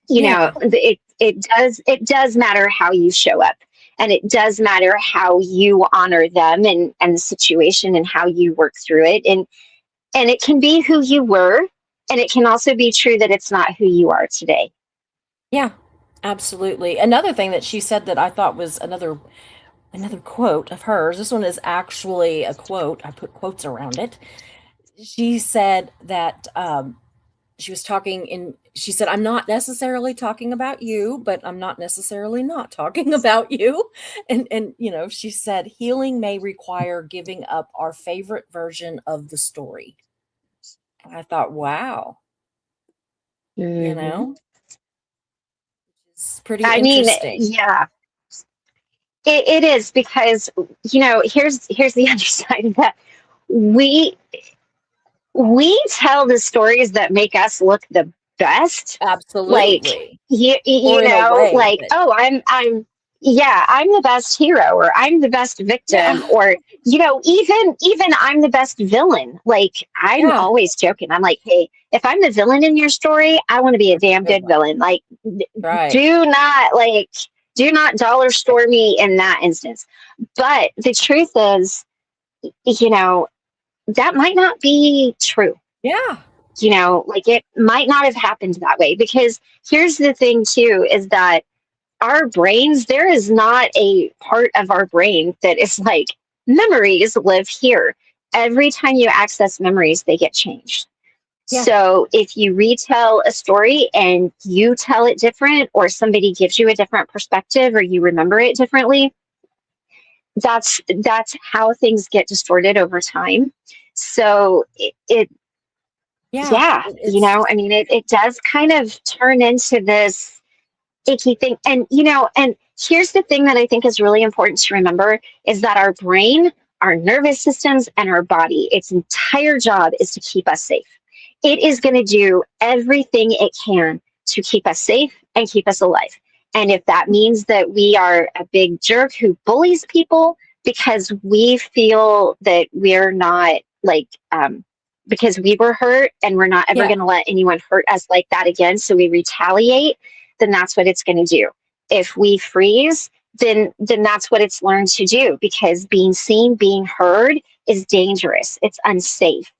Yeah. it does matter how you show up, and it does matter how you honor them and the situation and how you work through it, and it can be who you were, and it can also be true that it's not who you are today. Yeah. Absolutely. Another thing that she said that I thought was another quote of hers. This one is actually a quote. I put quotes around it. She said that she was she said, I'm not necessarily talking about you, but I'm not necessarily not talking about you. And she said, healing may require giving up our favorite version of the story. And I thought, wow, you Mm-hmm. know, it's pretty I mean, interesting. yeah, it is, because here's the other side of that. We tell the stories that make us look the best, like, Absolutely. you Or in a know way like, that, oh, I'm the best hero, or I'm the best victim, yeah, or even I'm the best villain. Like, I'm yeah, always joking, I'm like, hey, if I'm the villain in your story, I want to be a that's a damn good good one. villain. Like, Right. do not dollar store me in that instance. But the truth is, you know that might not be true. Yeah. Like, it might not have happened that way, because here's the thing too, is that our brains, there is not a part of our brain that is like, memories live here. Every time you access memories, they get changed. Yeah. So if you retell a story and you tell it different, or somebody gives you a different perspective, or you remember it differently, that's how things get distorted over time. So Yeah. yeah, I mean, it does kind of turn into this icky thing. And here's the thing that I think is really important to remember, is that our brain, our nervous systems, and our body, its entire job is to keep us safe. It is going to do everything it can to keep us safe and keep us alive. And if that means that we are a big jerk who bullies people because we feel that we're not, like, because we were hurt, and we're not ever Yeah. going to let anyone hurt us like that again, so we retaliate, then that's what it's going to do. If we freeze, then that's what it's learned to do, because being seen, being heard is dangerous. It's unsafe.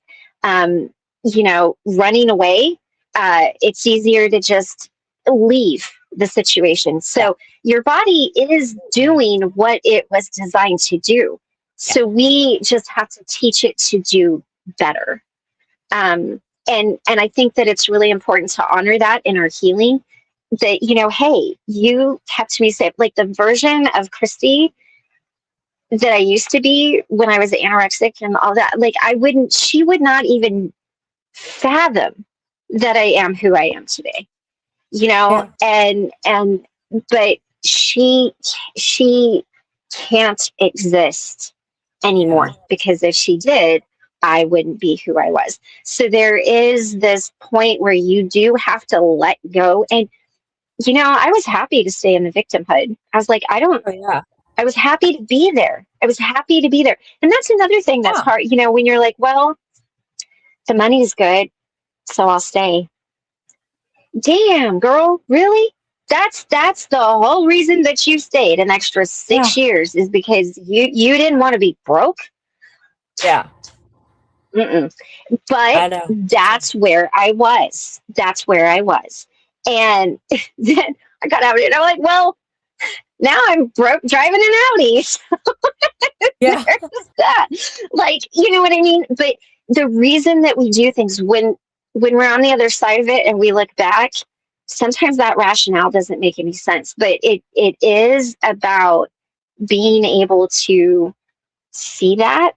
Running away, it's easier to just leave the situation. Yeah. So your body is doing what it was designed to do. Yeah. So we just have to teach it to do better. And I think that it's really important to honor that in our healing. That, hey, you kept me safe. Like, the version of Christy that I used to be when I was anorexic and all that, like, she would not even fathom that I am who I am today. Yeah. And but she can't exist anymore, Yeah. because if she did, I wouldn't be who I was. So there is this point where you do have to let go. And I was happy to stay in the victimhood. I was like, Oh, yeah. I was happy to be there. I was happy to be there. And that's another thing that's Yeah. hard, when you're like, well, the money's good, so I'll stay. Damn, girl, really? That's the whole reason that you stayed an extra Yeah. 6 years is because you didn't want to be broke. Yeah. Mm-mm. I But know. that's where I was. That's where I was. And then I got out and I'm like, well, now I'm broke driving an Audi. Yeah. There's that. Like, you know what I mean? But the reason that we do things when we're on the other side of it and we look back, sometimes that rationale doesn't make any sense. But it is about being able to see that.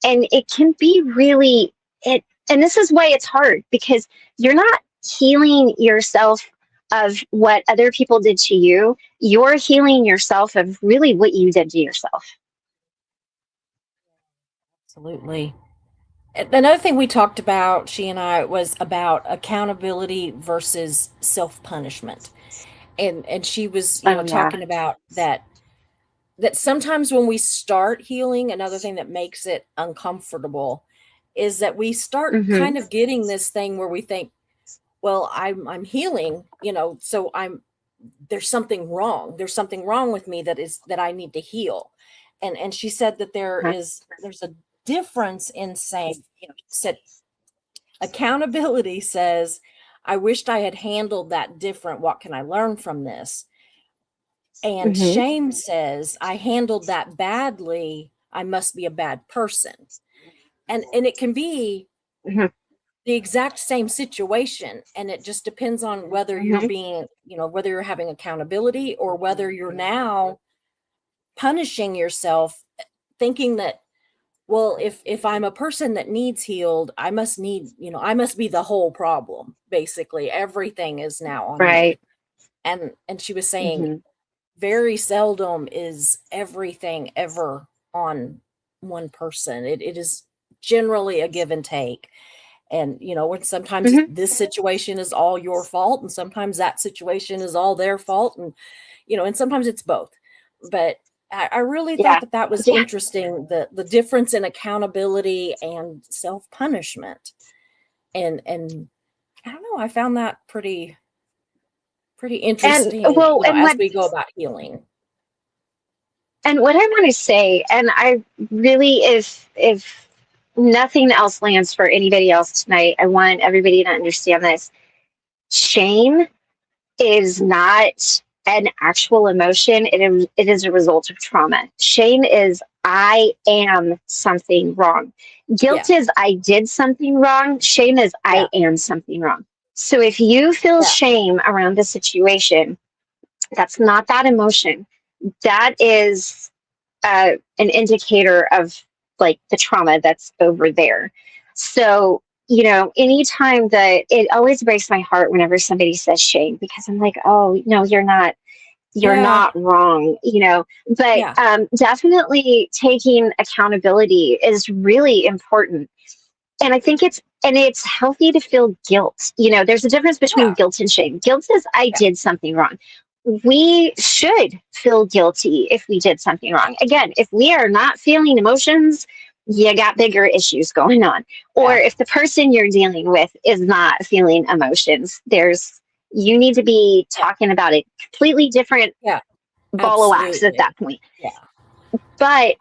And it can be really it and this is why it's hard because you're not healing yourself of what other people did to you. You're healing yourself of really what you did to yourself. Absolutely. Another thing we talked about, she and I, was about accountability versus self-punishment. And she was, Oh yeah. talking about that sometimes when we start healing, another thing that makes it uncomfortable is that we start Mm-hmm. kind of getting this thing where we think, well, I'm healing, so there's something wrong. There's something wrong with me that I need to heal. And she said that there's a difference in saying, she said accountability says, I wished I had handled that different. What can I learn from this? And Mm-hmm. shame says, I handled that badly. I must be a bad person. And it can be Mm-hmm. the exact same situation. And it just depends on whether you're Mm-hmm. being, whether you're having accountability or whether you're now punishing yourself, thinking that, well, if I'm a person that needs healed, I must be the whole problem. Basically, everything is now on me. Right. And she was saying, Mm-hmm. very seldom is everything ever on one person. It is generally a give and take. And when sometimes Mm-hmm. this situation is all your fault, and sometimes that situation is all their fault, and sometimes it's both. But I really thought Yeah. that was Yeah. interesting, the difference in accountability and self-punishment. And I don't know, I found that pretty And interesting, well, as we go about healing. and what I want to say, and I really, if nothing else lands for anybody else tonight, I want everybody to understand this. Shame is not an actual emotion. It is a result of trauma. Shame is I am something wrong. Yeah. Guilt is I did something wrong. Shame is Yeah. I am something wrong. So if you feel Yeah. shame around the situation, that's not that emotion. That is an indicator of like the trauma that's over there. So, anytime that it always breaks my heart whenever somebody says shame because I'm like, oh, no, you're Yeah. not wrong, but Yeah. definitely taking accountability is really important. And I think it's healthy to feel guilt. There's a difference between Yeah. guilt and shame. Guilt says I Yeah. did something wrong. We should feel guilty if we did something wrong. Again, if we are not feeling emotions, you got bigger issues going on. Or Yeah. if the person you're dealing with is not feeling emotions, you need to be Yeah. talking about a completely different Yeah. ball of wax at Absolutely. that point. Yeah. But,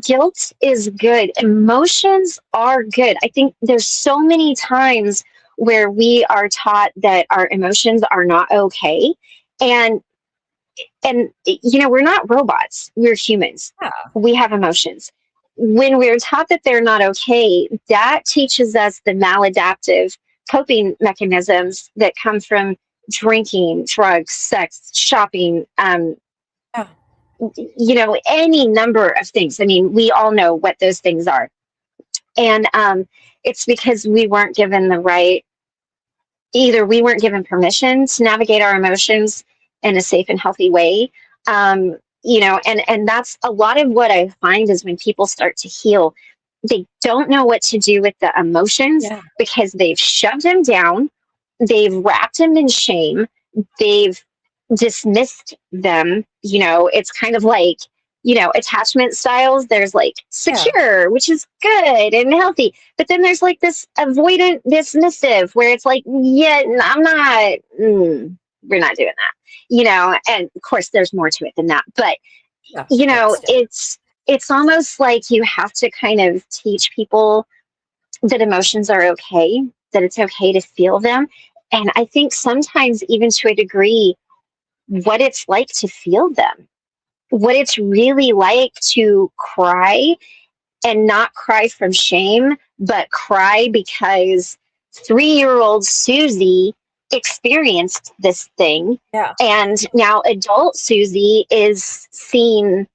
guilt is good. Emotions are good. I think there's so many times where we are taught that our emotions are not okay. And we're not robots. We're humans. Yeah. We have emotions. When we're taught that they're not okay, that teaches us the maladaptive coping mechanisms that come from drinking, drugs, sex, shopping, Yeah. any number of things. I mean, we all know what those things are. And it's because either we weren't given permission to navigate our emotions in a safe and healthy way. And that's a lot of what I find is when people start to heal, they don't know what to do with the emotions Yeah. because they've shoved them down, they've wrapped them in shame, they've dismissed them. It's kind of like, attachment styles. There's like secure, which is good and healthy. But then there's like this avoidant dismissive where it's like, yeah, I'm not, we're not doing that, and of course there's more to it than that. But, it's almost like you have to kind of teach people that emotions are okay, that it's okay to feel them. And I think sometimes even to a degree, what it's like to feel them, what it's really like to cry, and not cry from shame, but cry because 3-year-old Susie experienced this thing. Yeah. And now adult Susie is seeing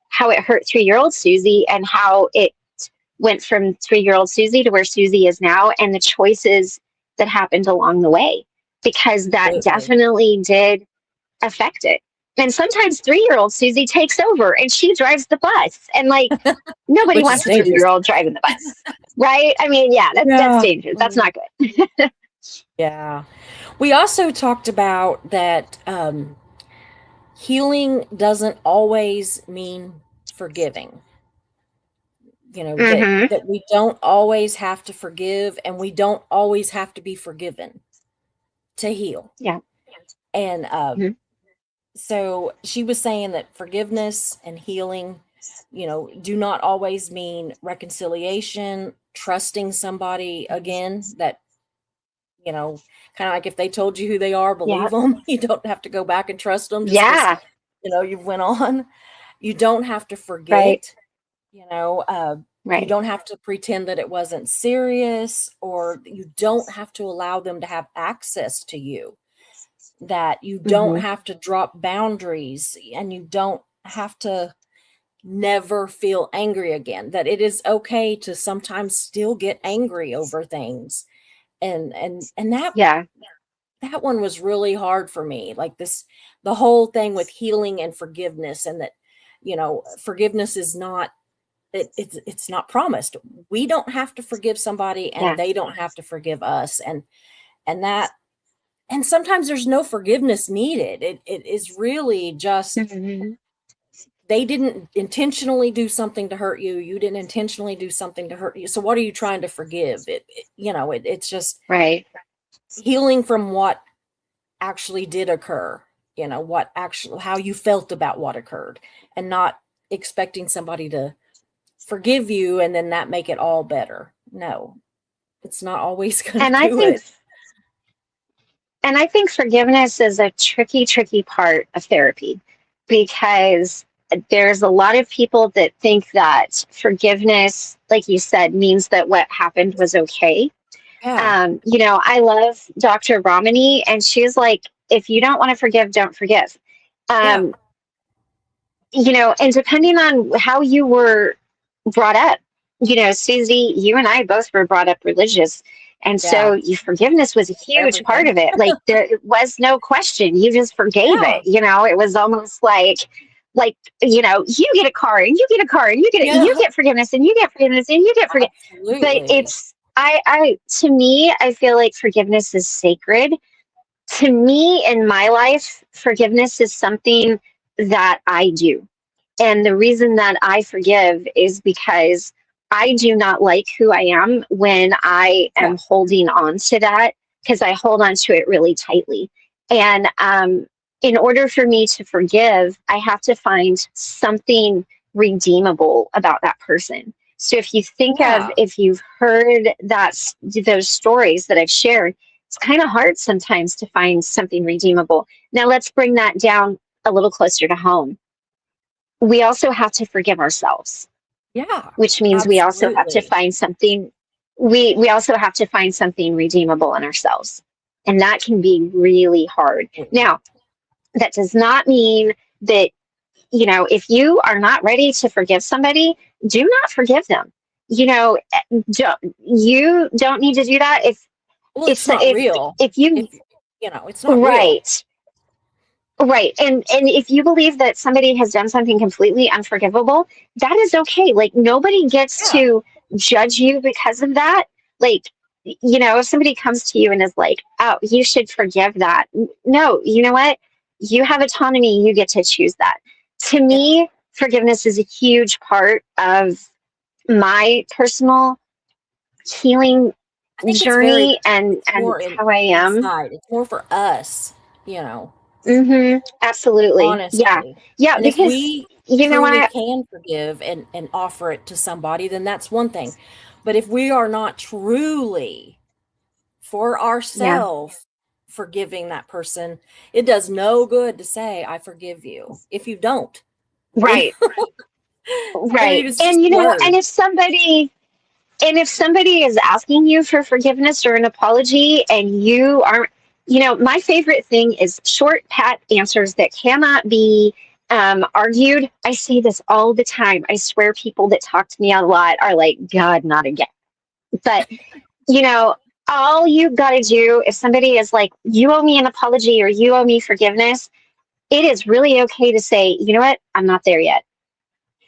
how it hurt 3-year-old Susie and how it went from 3-year-old Susie to where Susie is now, and the choices that happened along the way, because that definitely did affect it. And sometimes 3-year-old Susie takes over and she drives the bus, and like nobody wants a 3-year-old driving the bus, right? I mean, that's dangerous. That's not good. Yeah. We also talked about that healing doesn't always mean forgiving. That we don't always have to forgive, and we don't always have to be forgiven to heal. Yeah. And so she was saying that forgiveness and healing, do not always mean reconciliation, trusting somebody again, that, kind of like if they told you who they are, believe them. You don't have to go back and trust them. Just you've went on. You don't have to forget. Right. You don't have to pretend that it wasn't serious, or you don't have to allow them to have access to you, that you don't have to drop boundaries, and you don't have to never feel angry again, that it is okay to sometimes still get angry over things. And that one was really hard for me. Like the whole thing with healing and forgiveness, and that, forgiveness is not, it's not promised. We don't have to forgive somebody, and they don't have to forgive us. And sometimes there's no forgiveness needed. It is really just, they didn't intentionally do something to hurt you. You didn't intentionally do something to hurt you. So what are you trying to forgive? It's just healing from what actually did occur, how you felt about what occurred, and not expecting somebody to forgive you and then that make it all better. No, it's not always going to do it. And I think forgiveness is a tricky part of therapy, because there's a lot of people that think that forgiveness, like you said, means that what happened was okay. Yeah. I love Dr. Ramani, and she's like, if you don't want to forgive, don't forgive. And depending on how you were brought up, Susie, you and I both were brought up religious. And so your forgiveness was a huge part of it. Like there was no question. You just forgave it. It was almost like, you get a car and you get a car and you get forgiveness and you get forgiveness and you get forgiveness. But it's, to me, I feel like forgiveness is sacred. To me, in my life, forgiveness is something that I do. And the reason that I forgive is because I do not like who I am when I am holding on to that, because I hold on to it really tightly. And in order for me to forgive, I have to find something redeemable about that person. So if you think of, if you've heard those stories that I've shared, it's kind of hard sometimes to find something redeemable. Now let's bring that down a little closer to home. We also have to forgive ourselves. Yeah. Which means we also have to find something, we also have to find something redeemable in ourselves. And that can be really hard. Now, that does not mean that, if you are not ready to forgive somebody, do not forgive them. You don't need to do that it's not real. It's not right. Real. Right. And if you believe that somebody has done something completely unforgivable, that is okay. Like nobody gets to judge you because of that. Like, if somebody comes to you and is like, oh, you should forgive that. No, you know what? You have autonomy. You get to choose that. To me, forgiveness is a huge part of my personal healing I think it's journey and more how I am. inside. It's more for us, you know, Absolutely. Yeah. honestly. Yeah. And if Because we you know truly what? can forgive and offer it to somebody, then that's one thing. But if we are not truly for Yeah. ourselves forgiving that person, it does no good to say, I forgive you, if you don't. You Right. know? I mean, Right. it's just And you know, words. and if somebody is asking you for forgiveness or an apology and you aren't, my favorite thing is short, pat answers that cannot be argued. I say this all the time. I swear people that talk to me a lot are like, God, not again. But, you know, all you got to do if somebody is like, you owe me an apology or you owe me forgiveness, it is really okay to say, you know what, I'm not there yet.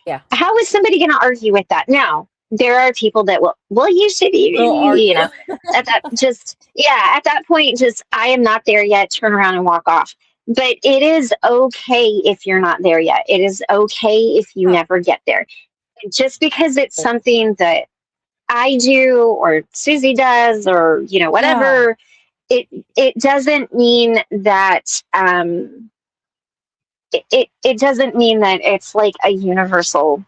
Yeah. How is somebody going to argue with that? Now, there are people that will, well, you should, We'll argue. at that, at that point, just, I am not there yet, turn around and walk off. But it is okay if you're not there yet. It is okay if you never get there. Just because it's something that I do or Susie does or, Yeah. whatever, it doesn't mean that, it doesn't mean that it's like a universal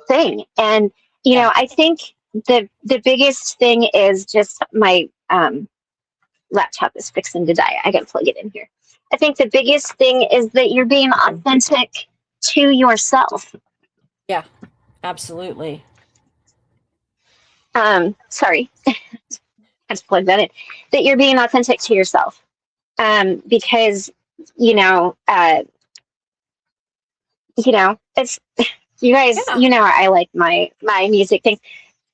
thing. And Yeah. I think the biggest thing is just my laptop is fixing to die. I gotta plug it in here. I think the biggest thing is that you're being authentic to yourself. Yeah. Absolutely. Sorry, I just plugged that in. That you're being authentic to yourself. Because it's you guys. Yeah. I like my music things.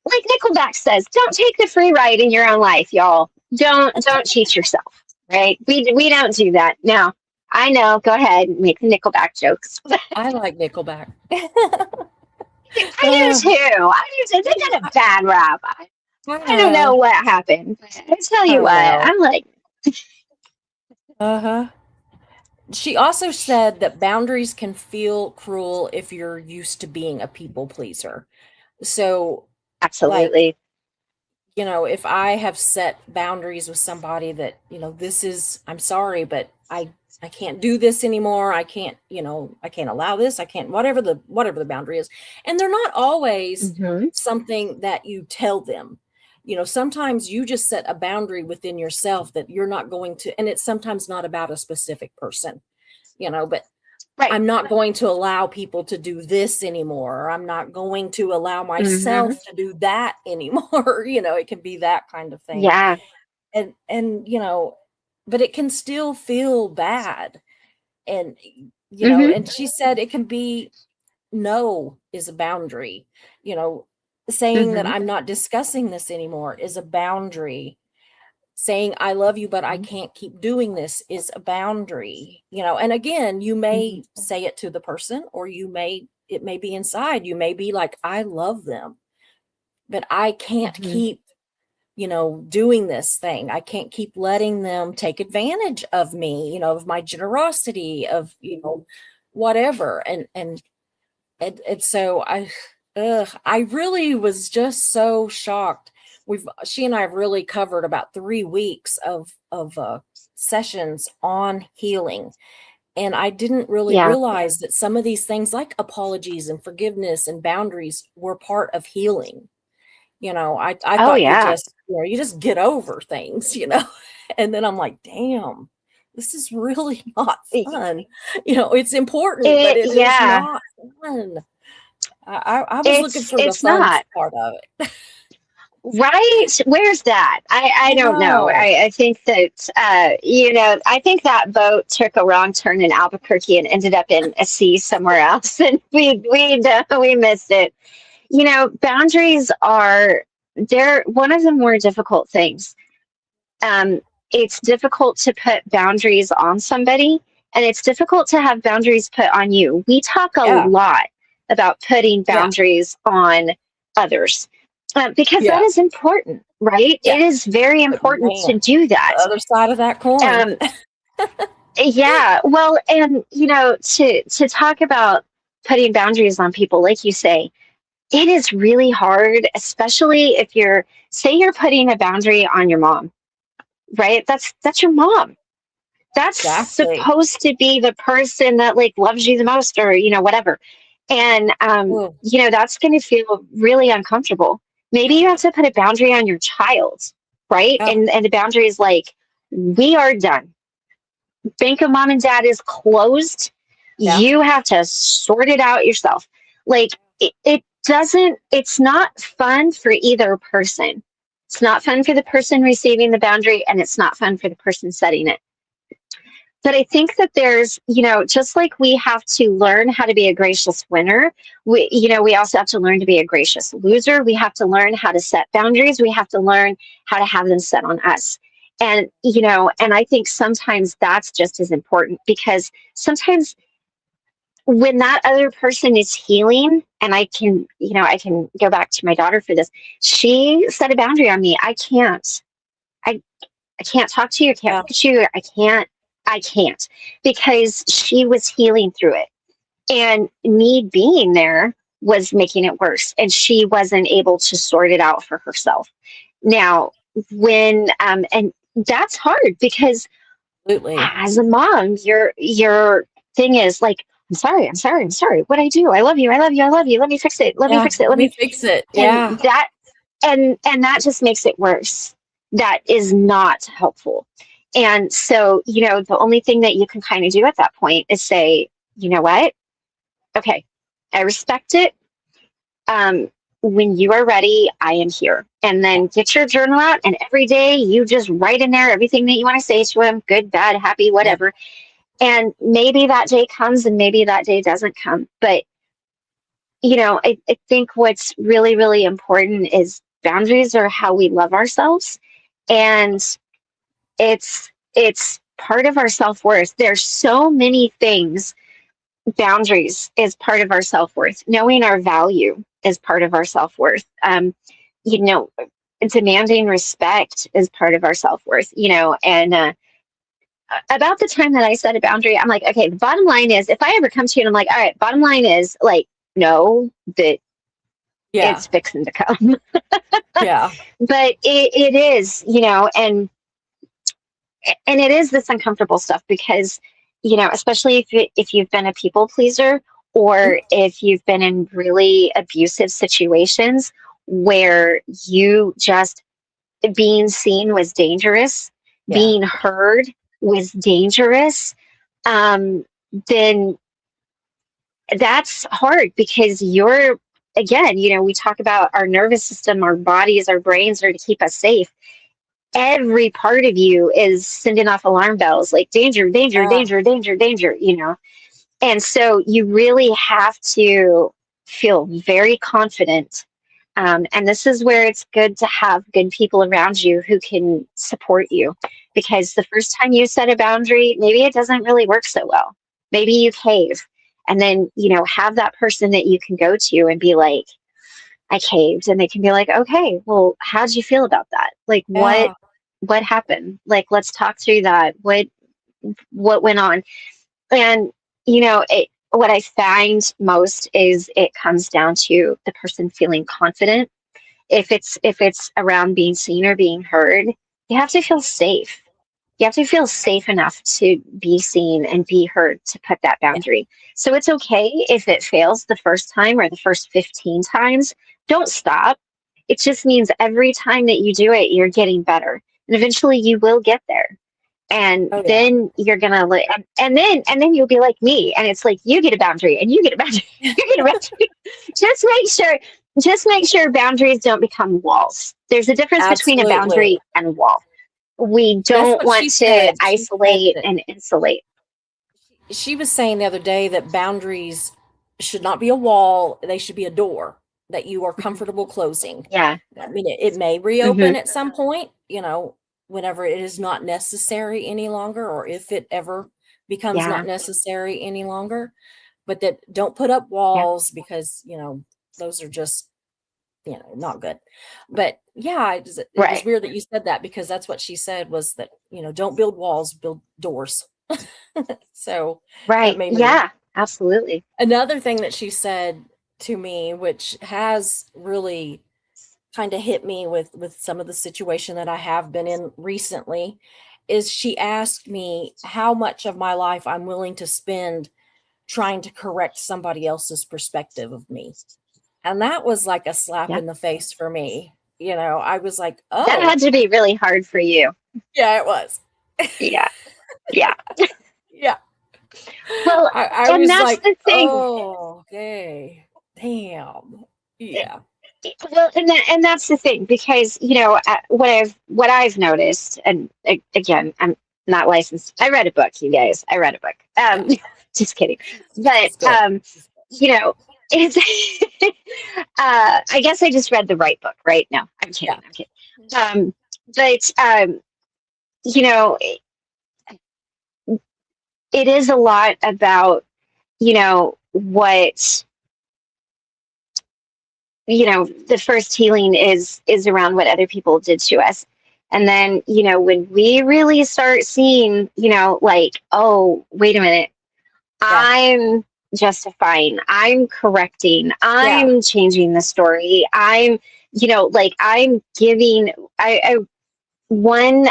Like Nickelback says, don't take the free ride in your own life, y'all. Don't cheat yourself, right? We don't do that. No, I know. Go ahead, and make the Nickelback jokes. I like Nickelback. I do too. They got a bad rap. I don't know what happened. But I tell you what, I'm like, She also said that boundaries can feel cruel if you're used to being a people pleaser. So, absolutely. if I have set boundaries with somebody that, I'm sorry, but I can't do this anymore. I can't allow this. I can't, whatever the boundary is. And they're not always something that you tell them. Sometimes you just set a boundary within yourself that you're not going to, and it's sometimes not about a specific person, but Right. I'm not going to allow people to do this anymore. Or I'm not going to allow myself to do that anymore. It can be that kind of thing. Yeah. And but it can still feel bad. And, and she said it can be, no is a boundary, saying that I'm not discussing this anymore is a boundary. Saying I love you, but I can't keep doing this is a boundary, and again, you may say it to the person, or it may be inside. You may be like, I love them, but I can't keep, doing this thing. I can't keep letting them take advantage of me, of my generosity, of, whatever. And so I really was just so shocked. She and I have really covered about 3 weeks of sessions on healing. And I didn't really realize that some of these things like apologies and forgiveness and boundaries were part of healing. I thought you just get over things, and then I'm like, damn, this is really not fun. It's important, but it is not fun. I was looking for the fun part of it. Right? Where's that? I don't know. I think that, I think that boat took a wrong turn in Albuquerque and ended up in a sea somewhere else. And we missed it. Boundaries they're one of the more difficult things. It's difficult to put boundaries on somebody, and it's difficult to have boundaries put on you. We talk a lot about putting boundaries on others. Because that is important, right? Yeah. It is very important to do that. The other side of that coin. Yeah. Well, and to talk about putting boundaries on people, like you say, it is really hard, especially if say you're putting a boundary on your mom, right? That's your mom. That's Exactly. supposed to be the person that like loves you the most, or whatever. And Ooh, that's going to feel really uncomfortable. Maybe you have to put a boundary on your child, right? oh, And the boundary is like, we are done. Bank of mom and dad is closed. yeah. You have to sort it out yourself. Like it's not fun for either person. It's not fun for the person receiving the boundary, and it's not fun for the person setting it. But I think that there's, just like we have to learn how to be a gracious winner, we also have to learn to be a gracious loser. We have to learn how to set boundaries. We have to learn how to have them set on us. And, and I think sometimes that's just as important, because sometimes when that other person is healing, and I can go back to my daughter for this, she set a boundary on me. I can't talk to you. I can't Yeah. look at you. I can't, because she was healing through it. And me being there was making it worse. And she wasn't able to sort it out for herself. Now, and that's hard, because Absolutely. as a mom, your thing is like, I'm sorry. What I do? I love you. Let me fix it. Let me Yeah. fix it. Let me fix it. Yeah. And that just makes it worse. That is not helpful. And so, the only thing that you can kind of do at that point is say, you know what? Okay, I respect it. When you are ready, I am here. And then get your journal out, and every day you just write in there everything that you want to say to him, good, bad, happy, whatever. And maybe that day comes and maybe that day doesn't come. But, I think what's really, really important is boundaries are how we love ourselves. And it's part of our self-worth. There's so many things. Boundaries is part of our self-worth. Knowing our value is part of our self-worth. Demanding respect is part of our self-worth. And about the time that I set a boundary, I'm like, okay, the bottom line is, if I ever come to you and I'm like, all right, bottom line is, like, know that Yeah. it's fixing to come. Yeah. But it is, and it is this uncomfortable stuff, because, especially if you've been a people pleaser, or if you've been in really abusive situations where you just, being seen was dangerous, Yeah. being heard was dangerous, then that's hard, because you're, again, we talk about our nervous system, our bodies, our brains are to keep us safe. Every part of you is sending off alarm bells, like danger, danger, Yeah. danger, danger, danger, And so you really have to feel very confident. And this is where it's good to have good people around you who can support you. Because the first time you set a boundary, maybe it doesn't really work so well. Maybe you cave. And then, have that person that you can go to and be like, I caved. And they can be like, okay, well, how'd you feel about that? Like, Yeah. what happened? Like, let's talk through that. What went on? And, what I find most is it comes down to the person feeling confident. If it's around being seen or being heard, you have to feel safe. You have to feel safe enough to be seen and be heard to put that boundary. So it's okay if it fails the first time or the first 15 times. Don't stop. It just means every time that you do it, you're getting better. And eventually you will get there. And Oh, yeah. then you're gonna and then you'll be like me, and it's like you get a boundary and you get a boundary, you get a boundary. Just make sure boundaries don't become walls. There's a difference between a Absolutely. boundary and a wall. We That's don't what want she to said. She said isolate that and insulate. she was saying the other day that boundaries should not be a wall, they should be a door that you are comfortable closing. Yeah. I mean, it may reopen at some point, whenever it is not necessary any longer, or if it ever becomes Yeah. not necessary any longer. But that don't put up walls, because, those are just, not good. But yeah, it was Right. weird that you said that, because that's what she said, was that, don't build walls, build doors. So that Right. made me Yeah. absolutely. Another thing that she said to me, which has really kind of hit me with some of the situation that I have been in recently, is she asked me how much of my life I'm willing to spend trying to correct somebody else's perspective of me. And that was like a slap Yeah. in the face for me. I was like, That oh, had to be really hard for you. yeah, it was. Yeah. Yeah. Yeah. Well, I and was that's like, the thing. oh, okay. Damn. Yeah. Well, and that's the thing, because what I've noticed, and again, I'm not licensed. I read a book, you guys. I read a book. Yeah. Just kidding. But It's good. it's I guess I just read the right book, right? No, I'm kidding. Yeah. I'm kidding. But you know, it is a lot about what the first healing is around what other people did to us. And then when we really start seeing like, oh, wait a minute, I'm justifying, I'm correcting, I'm changing the story, I'm like I'm giving I one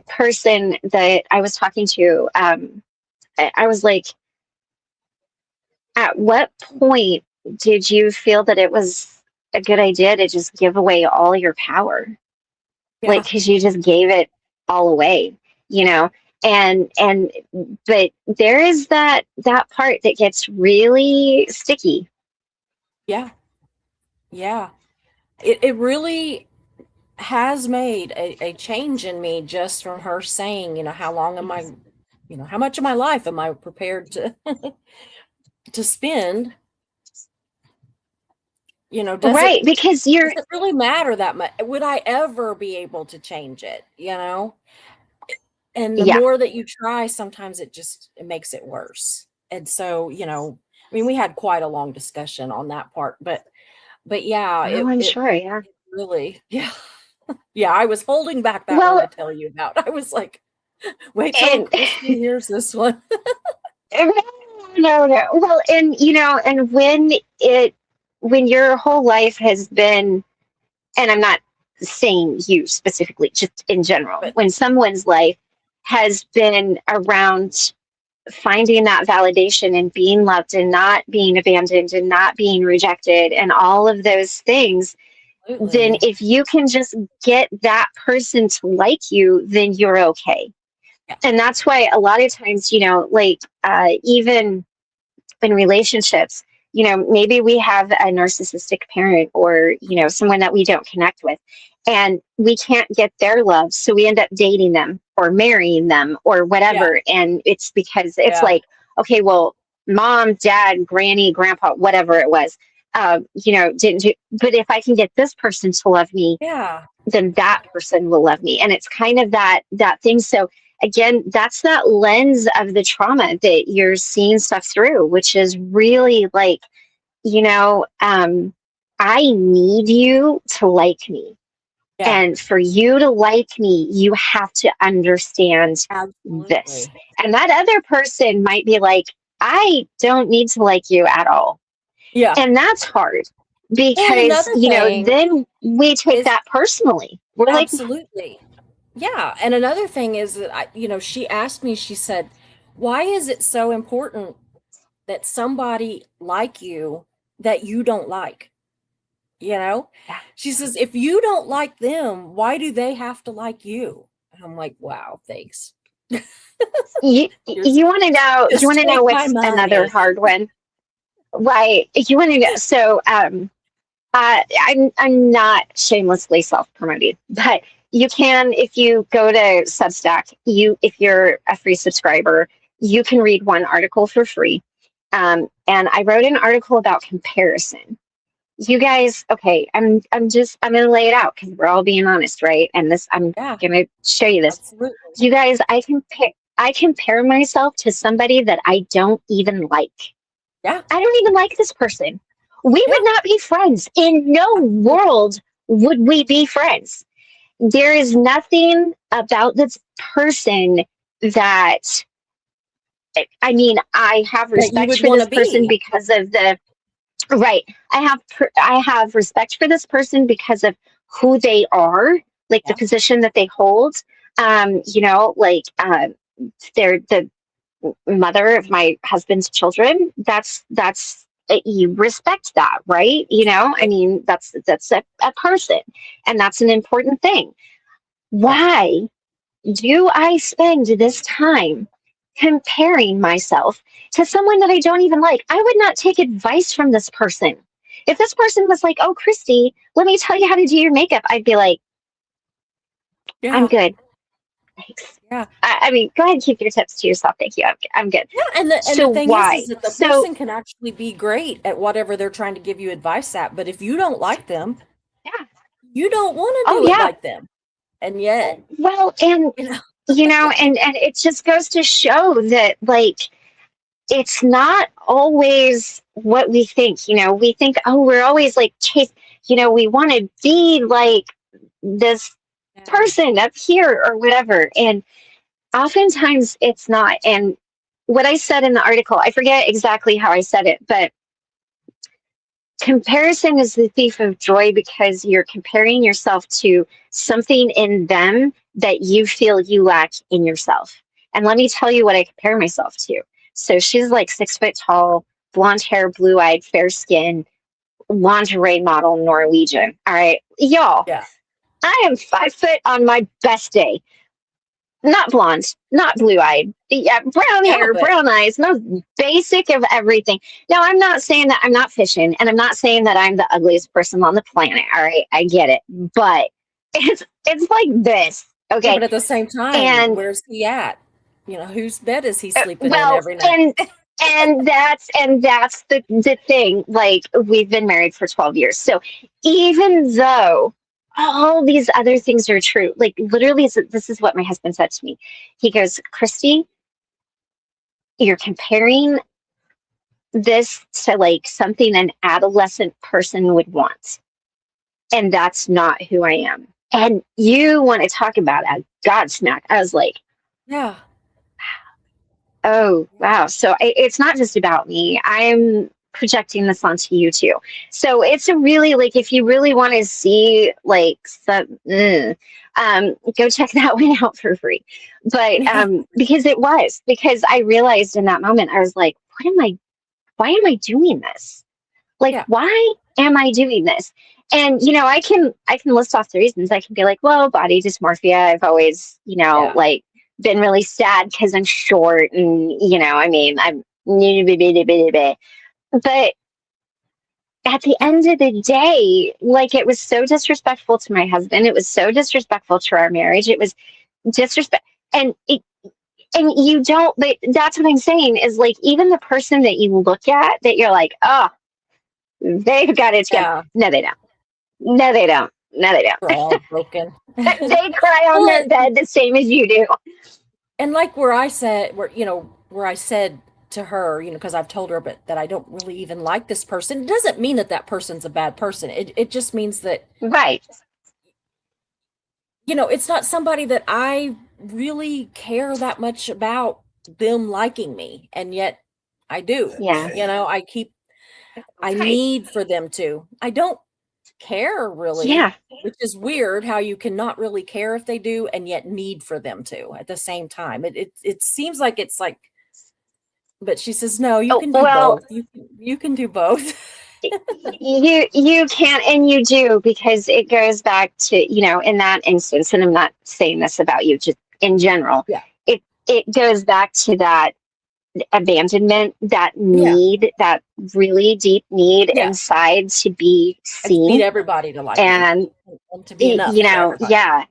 person that I was talking to, I was like, at what point did you feel that it was a good idea to just give away all your power? Like, because you just gave it all away, and but there is that part that gets really sticky. Yeah. It really has made a change in me just from her saying, how long am I, how much of my life am I prepared to to spend? Right, because does it really matter that much? Would I ever be able to change it? And the more that you try, sometimes it makes it worse. And so, we had quite a long discussion on that part, but yeah, I'm sure, yeah. it really, yeah. Yeah, I was holding back that one to tell you about. I was like, wait till Christy hears this one. No. Well, and when your whole life has been, and I'm not saying you specifically, just in general, but when someone's life has been around finding that validation and being loved and not being abandoned and not being rejected and all of those things, then if you can just get that person to like you, then you're okay. Yeah. And that's why a lot of times, even in relationships, maybe we have a narcissistic parent or, someone that we don't connect with, and we can't get their love. So we end up dating them or marrying them or whatever. Yeah. And it's because it's like, okay, well, mom, dad, granny, grandpa, whatever it was, didn't do, but if I can get this person to love me, then that person will love me. And it's kind of that thing. So again, that's that lens of the trauma that you're seeing stuff through, which is really like, I need you to like me. Yeah. And for you to like me, you have to understand this. And that other person might be like, I don't need to like you at all. Yeah. And that's hard because, then we take that personally. We're absolutely. Yeah. And another thing is that, she asked me, she said, why is it so important that somebody like you that you don't like? She says, if you don't like them, why do they have to like you? And I'm like, wow, thanks. You want to know what's another hard one? Right. You want to know. So I'm not shamelessly self-promoting, but you can, if you go to Substack, if you're a free subscriber, you can read one article for free. And I wrote an article about comparison. You guys, okay, I'm going to lay it out because we're all being honest, right? And I'm going to show you this. Absolutely. You guys, I compare myself to somebody that I don't even like. Yeah. I don't even like this person. We would not be friends. In no world would we be friends. There is nothing about this person that I mean, I have that you respect would for want this to person be. because of the right. I have respect for this person because of who they are, like the Yeah. position that they hold. You know, like they're the mother of my husband's children. That's you respect that, right? You know, I mean, that's a person, and that's an important thing. Yeah. Why do I spend this time comparing myself to someone that I don't even like? I would not take advice from this person. If this person was like, "Oh, Christy, let me tell you how to do your makeup," I'd be like, "I'm Yeah. good. Thanks." Yeah. I mean, go ahead and keep your tips to yourself. Thank you. I'm good. Yeah. And the So thing why? is that the So person can actually be great at whatever they're trying to give you advice at, but if you don't like them, yeah. you don't want to Oh do it yeah. like them. And yet, Well, and you know, you know, and it just goes to show that like it's not always what we think. You know, we think, oh, we're always like chase. You know, we want to be like this yeah. person up here or whatever, and oftentimes it's not. And what I said in the article, I forget exactly how I said it, but comparison is the thief of joy because you're comparing yourself to something in them that you feel you lack in yourself. And let me tell you what I compare myself to. So she's like 6 foot tall, blonde hair, blue eyed, fair skin, lingerie model, Norwegian. All right, y'all, Yeah. I am 5 foot on my best day. Not blonde, not blue eyed. Yeah, brown Yeah, hair, but brown eyes, most basic of everything. Now, I'm not saying that I'm not fishing, and I'm not saying that I'm the ugliest person on the planet. All right, I get it, but it's like this, yeah, okay? but at the same time, And where's he at? You know, whose bed is he sleeping in well, every night? and that's the thing. Like we've been married for 12 years, so even though all these other things are true, like literally, this is what my husband said to me. He goes, Christy, you're comparing this to like something an adolescent person would want. And that's not who I am. And you want to talk about a Godsmack. I was like, Yeah. oh, wow. So it's not just about me. I'm projecting this onto you too. So it's a really like, if you really want to see like some, go check that one out for free. But because I realized in that moment, I was like, why am I doing this? Like, Yeah. why am I doing this? And you know, I can list off the reasons. I can be like, well, body dysmorphia. I've always, you know, Yeah. like been really sad because I'm short, and you know, I mean, I'm. But at the end of the day, like it was so disrespectful to my husband. It was so disrespectful to our marriage. It was disrespect, and and you don't. But that's what I'm saying is like even the person that you look at that you're like, oh, they've got it together. Yeah. No, they don't. No, they don't. No, they We're don't. all broken. They cry on Well, their bed the same as you do. and like where I said to her, because I've told her but that I don't really even like this person. It doesn't mean that that person's a bad person. It just means that, Right. it's not somebody that I really care that much about them liking me. And yet I do. Yeah. I Right. need for them to. I don't care really, Yeah. which is weird how you cannot really care if they do and yet need for them to at the same time. It seems like it's like, but she says, no, you Oh, can do well, both. You can do both. you can and you do because it goes back to, you know, in that instance, and I'm not saying this about you, just in general. Yeah. It goes back to that abandonment, that Yeah. need, that really deep need Yeah. inside to be I just need seen. everybody to like me And and to be enough you for know, everybody. yeah.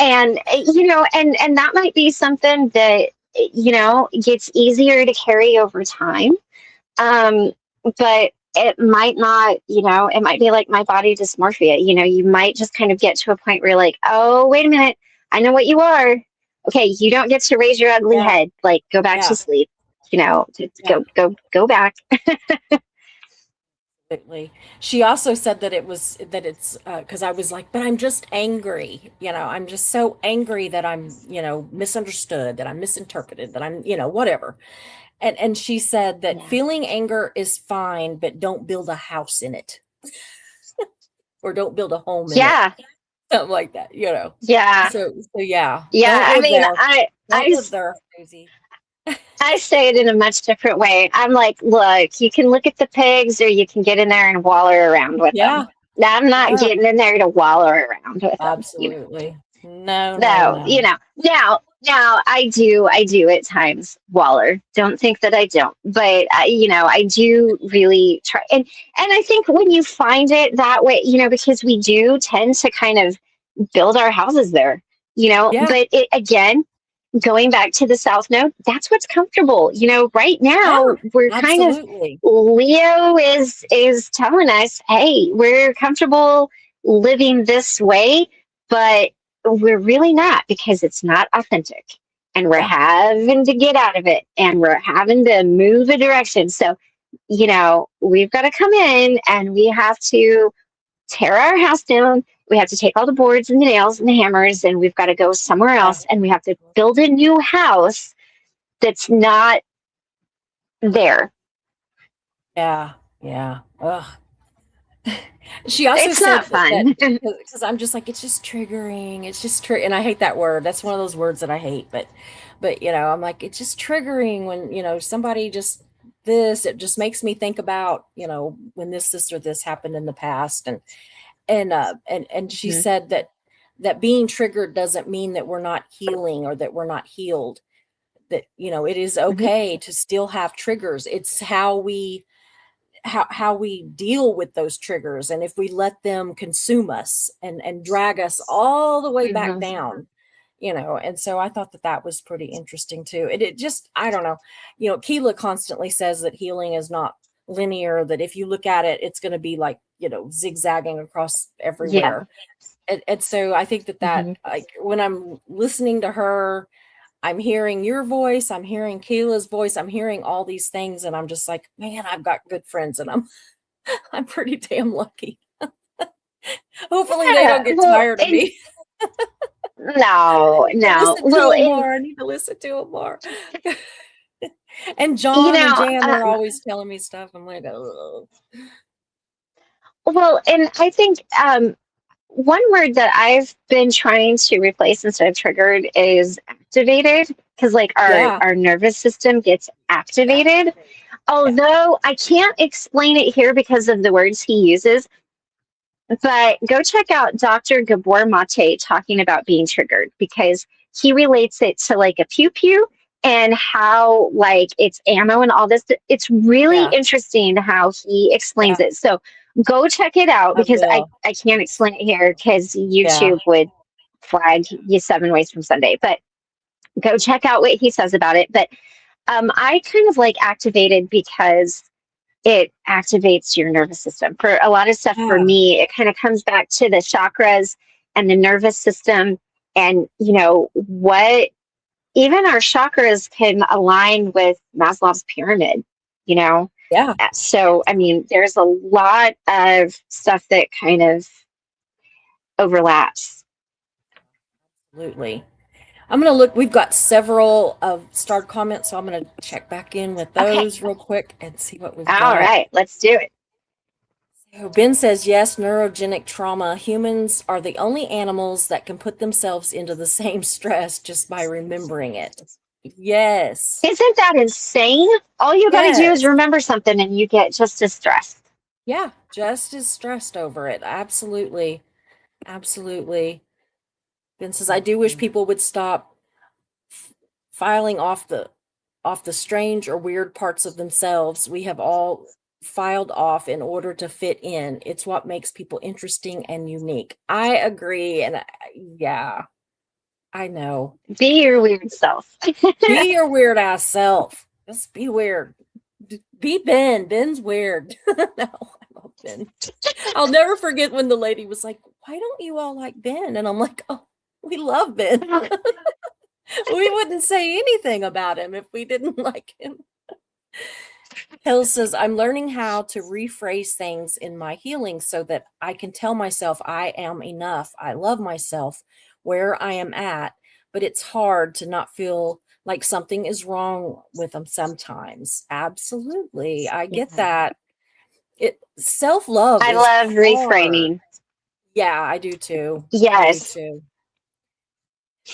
And you know, and that might be something that you know gets easier to carry over time. But it might not, you know, it might be like my body dysmorphia. You know, you might just kind of get to a point where you're like, oh, wait a minute, I know what you are. Okay, you don't get to raise your ugly Yeah. head. Like, go back Yeah. to sleep. You know, Yeah. go back. Absolutely. She also said that it's because I was like, but I'm just angry. I'm just so angry that I'm, misunderstood, that I'm misinterpreted, that I'm, whatever. And she said that Yeah. feeling anger is fine, but don't build a house in it or don't build a home in it. Yeah. Something like that. Yeah. So yeah, Yeah. don't I live mean, there. Don't live there, Susie. I say it in a much different way. I'm like, look, you can look at the pigs or you can get in there and waller around with them. Yeah, I'm not yeah, getting in there to waller around with them. absolutely. No, no, No, no. now I do at times waller. Don't think that I don't, but I do really try, and I think when you find it that way, because we do tend to kind of build our houses there, Yeah, but again, going back to the South Node, that's what's comfortable. Right yeah, now we're kind of absolutely. Leo is telling us, hey, we're comfortable living this way, but we're really not because it's not authentic. And we're Yeah, having to get out of it and we're having to move a direction. So, we've got to come in and we have to tear our house down. We have to take all the boards and the nails and the hammers, and we've got to go somewhere yeah, else. And we have to build a new house that's not there. yeah, yeah. Ugh. She also It's not said that fun. because I'm just like it's just triggering. It's just and I hate that word. That's one of those words that I hate. But I'm like it's just triggering when somebody just this. It just makes me think about when this or this happened in the past, and she Mhm. said that being triggered doesn't mean that we're not healing or that we're not healed. That it is Mhm. okay to still have triggers. It's how we deal with those triggers, and if we let them consume us and drag us all the way back Mhm. down. And so I thought that was pretty interesting too. It just I don't know. Keela constantly says that healing is not linear, that if you look at it it's going to be like zigzagging across Yeah. everywhere. And so I think that Mhm. like when I'm listening to her, I'm hearing your voice, I'm hearing Keela's voice, I'm hearing all these things, and I'm just like, man, I've got good friends, and I'm pretty damn lucky. Hopefully, they Yeah. don't get Well, tired of me. no, I need to no. listen to Well, them more. I need to listen to them more. And you John and know, Jan, they're um, always telling me stuff. I'm like, oh, and I think one word that I've been trying to replace instead of triggered is activated because like our yeah, our nervous system gets yeah, activated. yeah, Although I can't explain it here because of the words he uses, but go check out Dr. Gabor Mate talking about being triggered because he relates it to like a pew pew and how like it's ammo and all this. It's really yeah, interesting how he explains yeah. it. So go check it out I because I, will. I can't explain it here because Yeah, YouTube would flag you 7 ways from Sunday. But go check out what he says about it. But I kind of like activated because it activates your nervous system. For a lot of stuff, for yeah, me, it kind of comes back to the chakras and the nervous system. And, what even our chakras can align with Maslow's pyramid, you know? yeah. So, I mean, there's a lot of stuff that kind of overlaps. Absolutely. I'm gonna look. We've got several of starred comments, so I'm gonna check back in with Okay. those real quick and see what we've All got. right. Let's do it. So Ben says yes, neurogenic trauma. Humans are the only animals that can put themselves into the same stress just by remembering it. Yes. Isn't that insane? All you got to do is Yes. remember something and you get just as stressed. Yeah, just as stressed over it. Absolutely. Absolutely. Ben says I do wish people would stop filing off the strange or weird parts of themselves we have all filed off in order to fit in. It's what makes people interesting and unique. I agree. And yeah, I know. Be your weird self. Be your weird ass self. Just be weird. Be Ben. Ben's weird. No, I love Ben. I'll never forget when the lady was like, why don't you all like Ben? And I'm like, oh, we love Ben. We wouldn't say anything about him if we didn't like him. Hill says, I'm learning how to rephrase things in my healing so that I can tell myself I am enough. I love myself where I am at, but it's hard to not feel like something is wrong with them sometimes. Absolutely. I get Yeah. that. Self-love I is love hard. reframing. Yeah, I do too. I do Yes. too.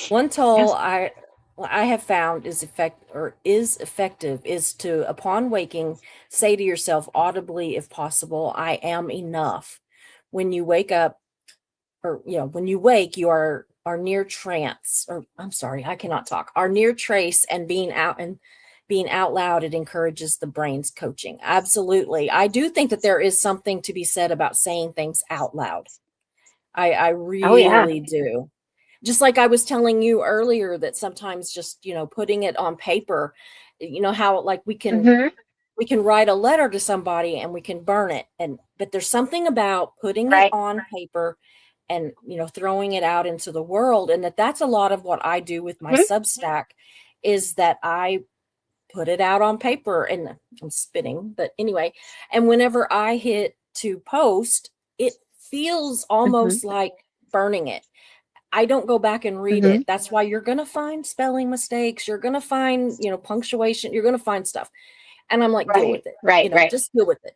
One tool I have found is effective is to, upon waking, say to yourself audibly, if possible, I am enough. When you wake up, or when you wake, you are near trance, or I'm sorry, I cannot talk. Are near trace and being out loud, it encourages the brain's coaching. Absolutely. I do think that there is something to be said about saying things out loud. I Oh yeah. really do. Just like I was telling you earlier that sometimes just, putting it on paper, how like Hmm. we can write a letter to somebody and we can burn it, but there's something about putting it Right. on paper and throwing it out into the world, and that's a lot of what I do with my Mhm. Substack, is that I put it out on paper, and I'm spitting, but anyway, and whenever I hit to post, it feels Mhm. almost like burning it. I don't go back and read Mhm. it. That's why you're going to find spelling mistakes. You're going to find, punctuation. You're going to find stuff. And I'm like, deal Right. with it. Right. Right. Just deal with it.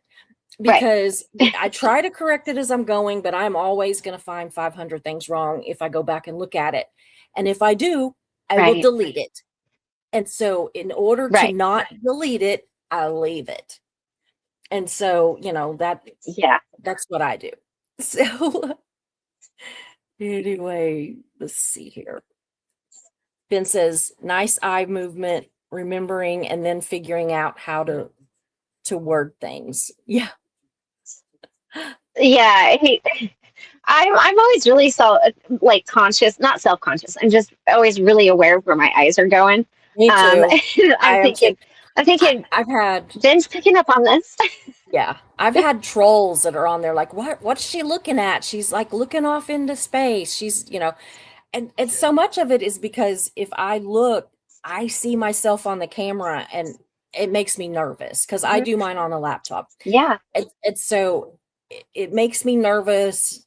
Right. Because I try to correct it as I'm going, but I'm always going to find 500 things wrong if I go back and look at it. And if I do, I will Right. delete it. And so in order to Right. not delete it, I leave it. And so, Yeah. that's what I do. So anyway, let's see here. Ben says, nice eye movement, remembering and then figuring out how to word things. Yeah. Yeah. I'm always really like conscious, not self conscious. I'm just always really aware of where my eyes are going. Me too. I I'm am too. thinking. I'm thinking. I've had Ben's picking up on this. yeah, I've had trolls that are on there like, what's she looking at? She's like looking off into space. She's, and so much of it is because if I look, I see myself on the camera and it makes me nervous because I Mhm. do mine on a laptop. Yeah. It's so it makes me nervous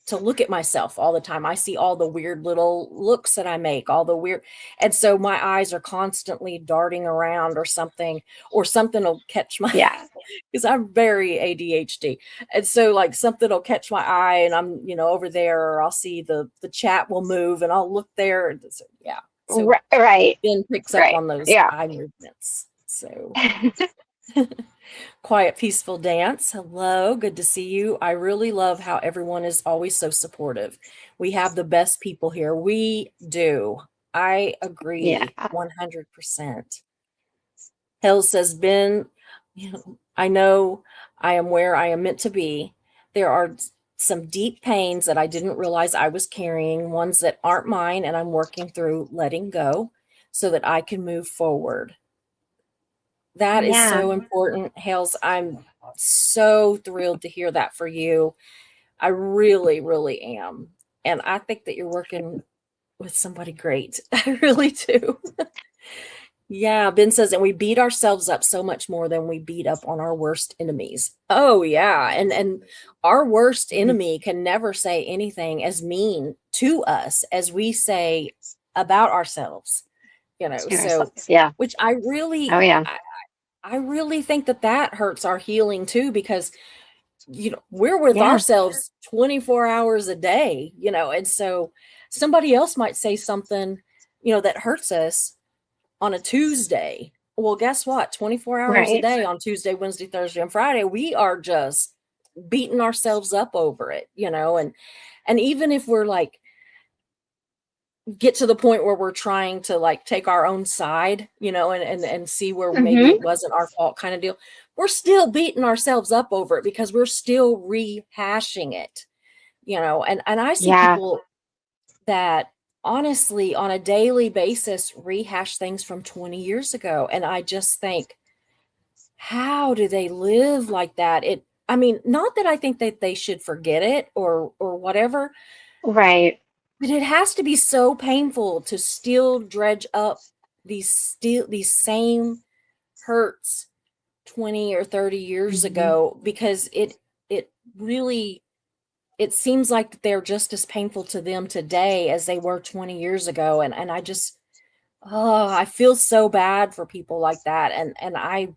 to look at myself all the time. I see all the weird little looks that I make, all the weird, and so my eyes are constantly darting around or something will catch my Yeah. because I'm very ADHD. And so like something will catch my eye and I'm, over there, or I'll see the chat will move and I'll look there. And so, yeah. So Right. Ben picks up Right. on those Yeah. eye movements. So Quiet Peaceful Dance. Hello, good to see you. I really love how everyone is always so supportive. We have the best people here. We do. I Yeah. agree 100%. Hill says, Ben, I know I am where I am meant to be. There are some deep pains that I didn't realize I was carrying, ones that aren't mine, and I'm working through letting go so that I can move forward. That is Yeah. so important, Hales. I'm so thrilled to hear that for you. I really, really am. And I think that you're working with somebody great. I really do. Yeah, Ben says, and we beat ourselves up so much more than we beat up on our worst enemies. Oh yeah, and our worst Mhm. enemy can never say anything as mean to us as we say about ourselves. To So ourselves. Yeah. which Oh yeah. I really think that hurts our healing too, because we're with Yeah. ourselves 24 hours a day, and so somebody else might say something, that hurts us on a Tuesday. Well, guess what? 24 hours a Right. day on Tuesday, Wednesday, Thursday, and Friday, we are just beating ourselves up over it, and even if we're like get to the point where we're trying to like take our own side, and see where maybe Hmm. it wasn't our fault kind of deal. We're still beating ourselves up over it because we're still rehashing it, and I see Yeah. people that honestly on a daily basis rehash things from 20 years ago. And I just think, how do they live like that? I mean, not that I think that they should forget it or whatever, Right. but it has to be so painful to still dredge up these same hurts 20 or 30 years Mhm. ago, because it really, it seems like they're just as painful to them today as they were 20 years ago. And I just, oh, I feel so bad for people like that. And I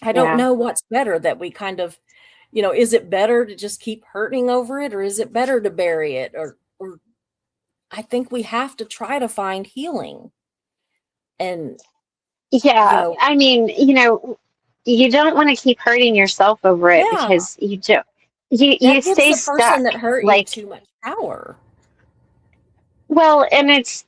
don't Yeah. know what's better, that we kind of, is it better to just keep hurting over it, or is it better to bury it? Or I think we have to try to find healing. And, you Yeah. know, I mean, you don't want to keep hurting yourself over it yeah, because you don't, you that gives stay the person stuck. that hurt you Like, too much power. well, and it's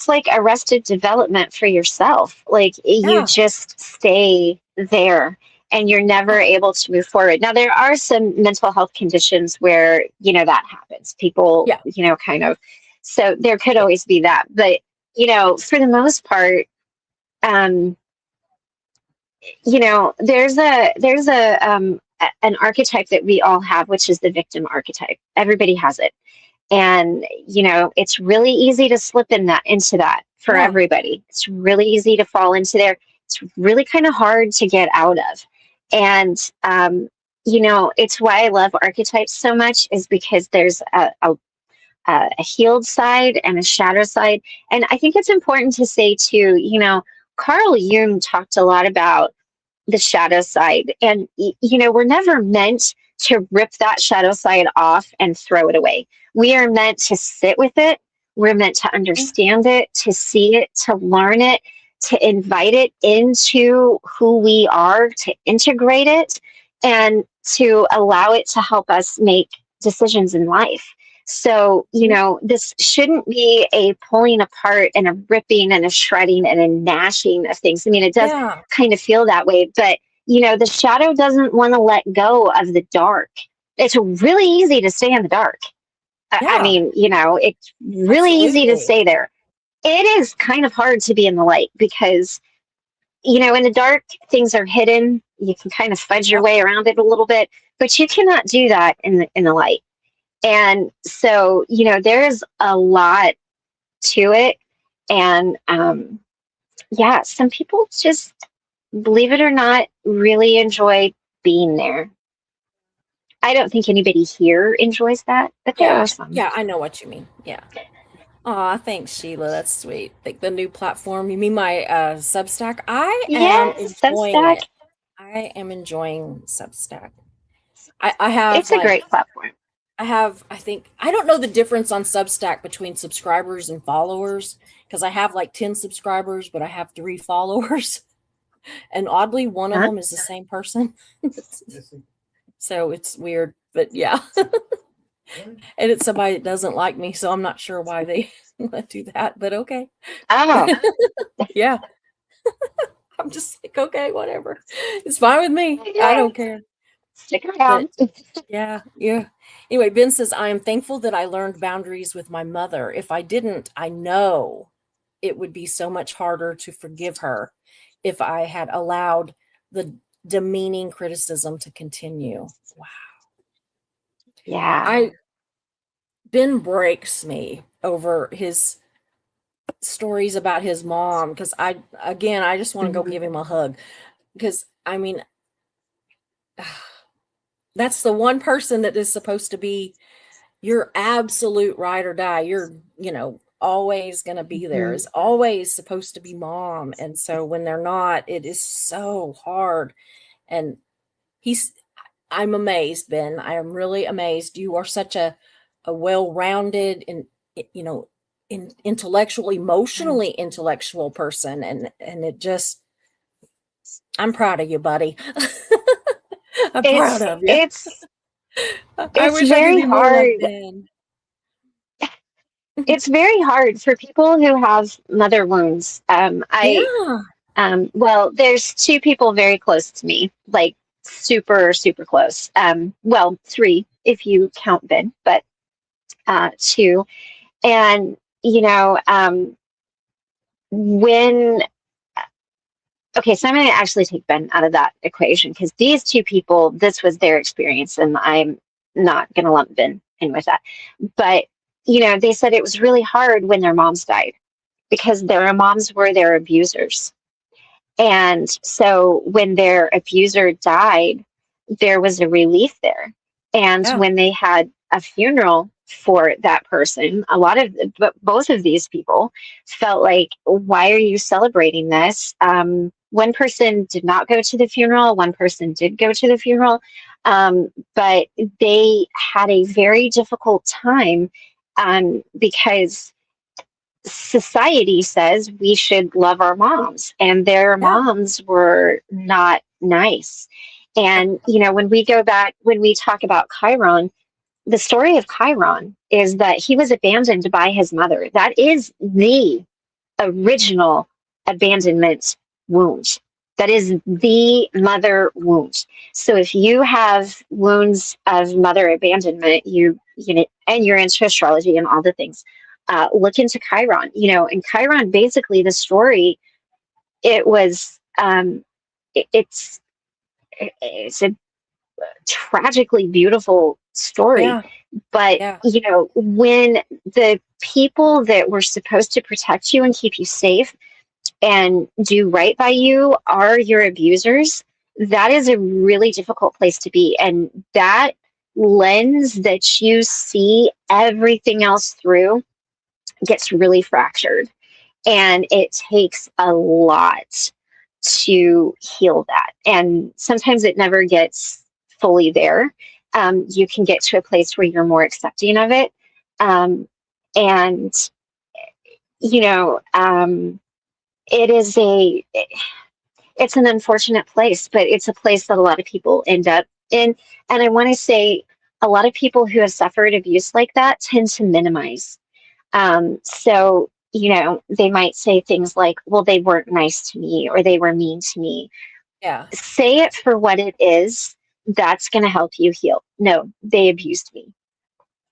like arrested development for yourself. Like you Yeah. just stay there and you're never able to move forward. Now there are some mental health conditions where, that happens. People, Yeah. kind of, so there could always be that. But, for the most part, um, there's an archetype that we all have, which is the victim archetype. Everybody has it. And, it's really easy to slip into that for Yeah. everybody. It's really easy to fall into there. It's really kind of hard to get out of. And, it's why I love archetypes so much, is because there's a healed side and a shadow side. And I think it's important to say too, Carl Jung talked a lot about the shadow side. And, we're never meant to rip that shadow side off and throw it away. We are meant to sit with it. We're meant to understand it, to see it, to learn it, to invite it into who we are, to integrate it, and to allow it to help us make decisions in life. So, this shouldn't be a pulling apart and a ripping and a shredding and a gnashing of things. I mean, it does Yeah. kind of feel that way, but, the shadow doesn't want to let go of the dark. It's really easy to stay in the dark. I Yeah. mean, it's really easy to Absolutely. stay there. It is kind of hard to be in the light because, in the dark, things are hidden. You can kind of fudge your Yep. way around it a little bit, but you cannot do that in the light. And so, there's a lot to it. And yeah, some people just, believe it or not, really enjoy being there. I don't think anybody here enjoys that, but there Yeah. are some. Yeah. I know what you mean. Yeah. Aw, thanks, Sheila. That's sweet. Like the new platform. You mean my Substack? I am Yes, enjoying Substack. it. I am enjoying Substack. I have It's a like, great platform. I think, I don't know the difference on Substack between subscribers and followers, because I have like 10 subscribers, but I have 3 followers. And oddly, one of Huh? them is the same person. So it's weird, but yeah. And it's somebody that doesn't like me, so I'm not sure why they do that, but okay. Oh, Yeah. I'm just like, okay, whatever. It's fine with me. I yeah. don't care. Stick But around. yeah. Anyway, Ben says, I am thankful that I learned boundaries with my mother. If I didn't, I know it would be so much harder to forgive her if I had allowed the demeaning criticism to continue. Wow. Yeah. Ben breaks me over his stories about his mom, because I just want to go Mhm. give him a hug, because I mean, that's the one person that is supposed to be your absolute ride or die. You're, always going to be there. Mhm. Is always supposed to be mom. And so when they're not, it is so hard. And I'm amazed, Ben. I am really amazed. You are such a well-rounded and, intellectual, emotionally intellectual person. And it just, I'm proud of you, buddy. I'm proud It's of you. it's I it's wish I could very be more like hard. Ben. It's very hard for people who have mother wounds. Yeah. Well, there's 2 people very close to me, like super, super close. Well, 3 if you count Ben, but 2. And, when, okay, so I'm going to actually take Ben out of that equation because these 2 people, this was their experience, and I'm not going to lump Ben in with that. But, they said it was really hard when their moms died because their moms were their abusers. And so when their abuser died, there was a relief there. And Yeah. when they had a funeral for that person, both of these people felt like, why are you celebrating this? One person did not go to the funeral, one person did go to the funeral, but they had a very difficult time because society says we should love our moms, and their Yeah. moms were not nice. And, when we go back, when we talk about Chiron, the story of Chiron is that he was abandoned by his mother. That is the original abandonment wound. That is the mother wound. So if you have wounds of mother abandonment, and you're into astrology and all the things, look into Chiron. And Chiron, basically, the story, it was, it's a tragically beautiful story. Yeah. But, Yeah. when the people that were supposed to protect you and keep you safe and do right by you are your abusers, that is a really difficult place to be. And that lens that you see everything else through gets really fractured. And it takes a lot to heal that. And sometimes it never gets fully there. You can get to a place where you're more accepting of it. And, it is it's an unfortunate place, but it's a place that a lot of people end up in. And I want to say a lot of people who have suffered abuse like that tend to minimize. So, they might say things like, well, they weren't nice to me or they were mean to me. Yeah. Say it for what it is. That's going to help you heal. No, they abused me.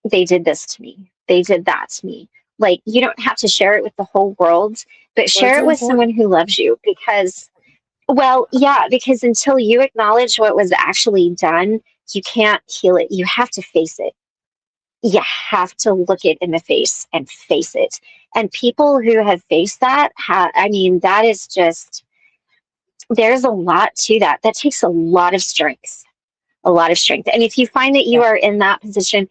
They did this to me. They did that to me. Like, you don't have to share it with the whole world, but share Words it are with someone important. who loves you, because, well, yeah, because until you acknowledge what was actually done, you can't heal it. You have to face it. You have to look it in the face and face it. And people who have faced that, that is just, there's a lot to that. That takes a lot of strength, a lot of strength. And if you find that you Yeah. are in that position,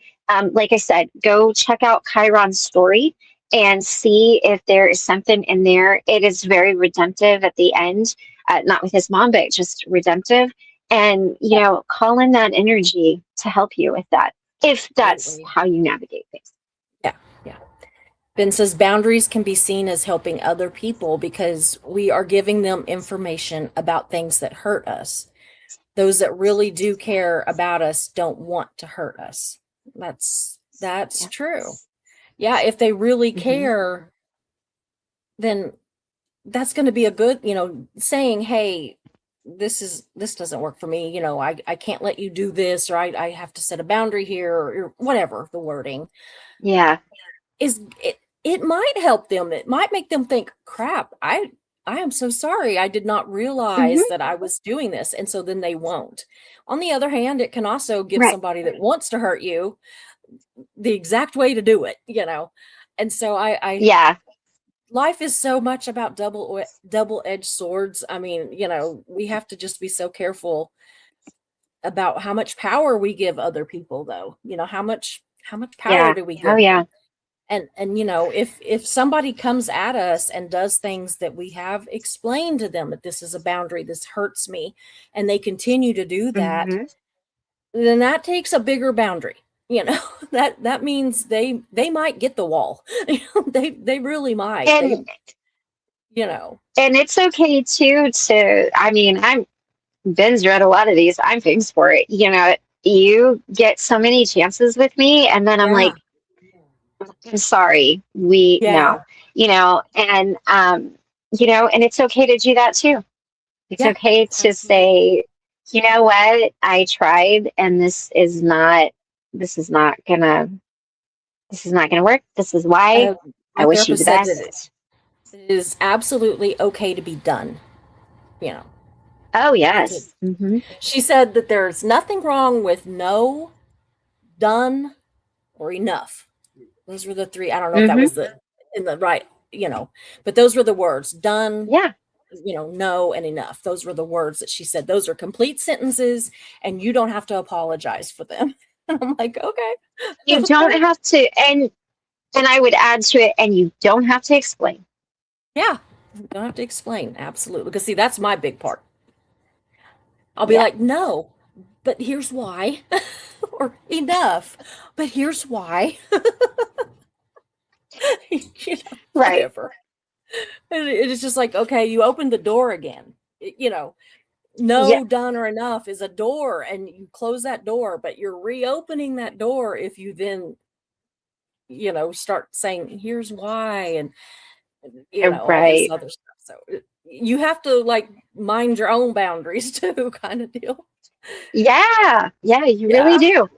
like I said, go check out Chiron's story and see if there is something in there. It is very redemptive at the end, not with his mom, but just redemptive. And, call in that energy to help you with that, if that's Absolutely. how you navigate things. Yeah. Yeah. Ben says boundaries can be seen as helping other people because we are giving them information about things that hurt us. Those that really do care about us don't want to hurt us. That's Yeah. true. Yeah, if they really Mhm. care, then that's going to be a good, saying, hey, this doesn't work for me. I can't let you do this, or I have to set a boundary here, or whatever the wording Yeah. is. It might help them. It might make them think, crap, I am so sorry. I did not Mhm. realize that I was doing this. And so then they won't. On the other hand, it can also give Right. somebody that wants to hurt you the exact way to do it, And so Yeah. life is so much about double-edged swords. I mean, we have to just be so careful about how much power we give other people, though. How much power Yeah. do we Oh, give yeah. them? And if somebody comes at us and does things that we have explained to them that this is a boundary, this hurts me, and they continue to do that, Hmm. then that takes a bigger boundary. That means they might get the wall. They really might. And You know. and it's okay too I'm Ben's read a lot of these. I'm famous for it. You get so many chances with me, and then I'm Yeah. like, I'm sorry, we Yeah. no, and and it's okay to do that too. It's Yeah. okay to say, you know what, I tried, and this is not gonna, work. This is why. My I wish you the therapist said that best. it is absolutely okay to be done. You know. Oh yes. Hmm. She said that there's nothing wrong with no, done, or enough. Those were the three. I don't know if that Hmm. was in the right, but those were the words: done, Yeah. no and enough. Those were the words that she said. Those are complete sentences and you don't have to apologize for them. And I'm like, okay. You don't have to, and I would add to it, and you don't have to explain. Yeah, you don't have to explain. Absolutely. Because see, that's my big part. I'll be like, no, but here's why. Or enough, but here's why. Right. Whatever. It is just like, okay, you opened the door again. Done or enough is a door, and you close that door, but you're reopening that door if you then, start saying, here's why, and all this other stuff. So you have to like mind your own boundaries too, kind of deal. Yeah, you really do.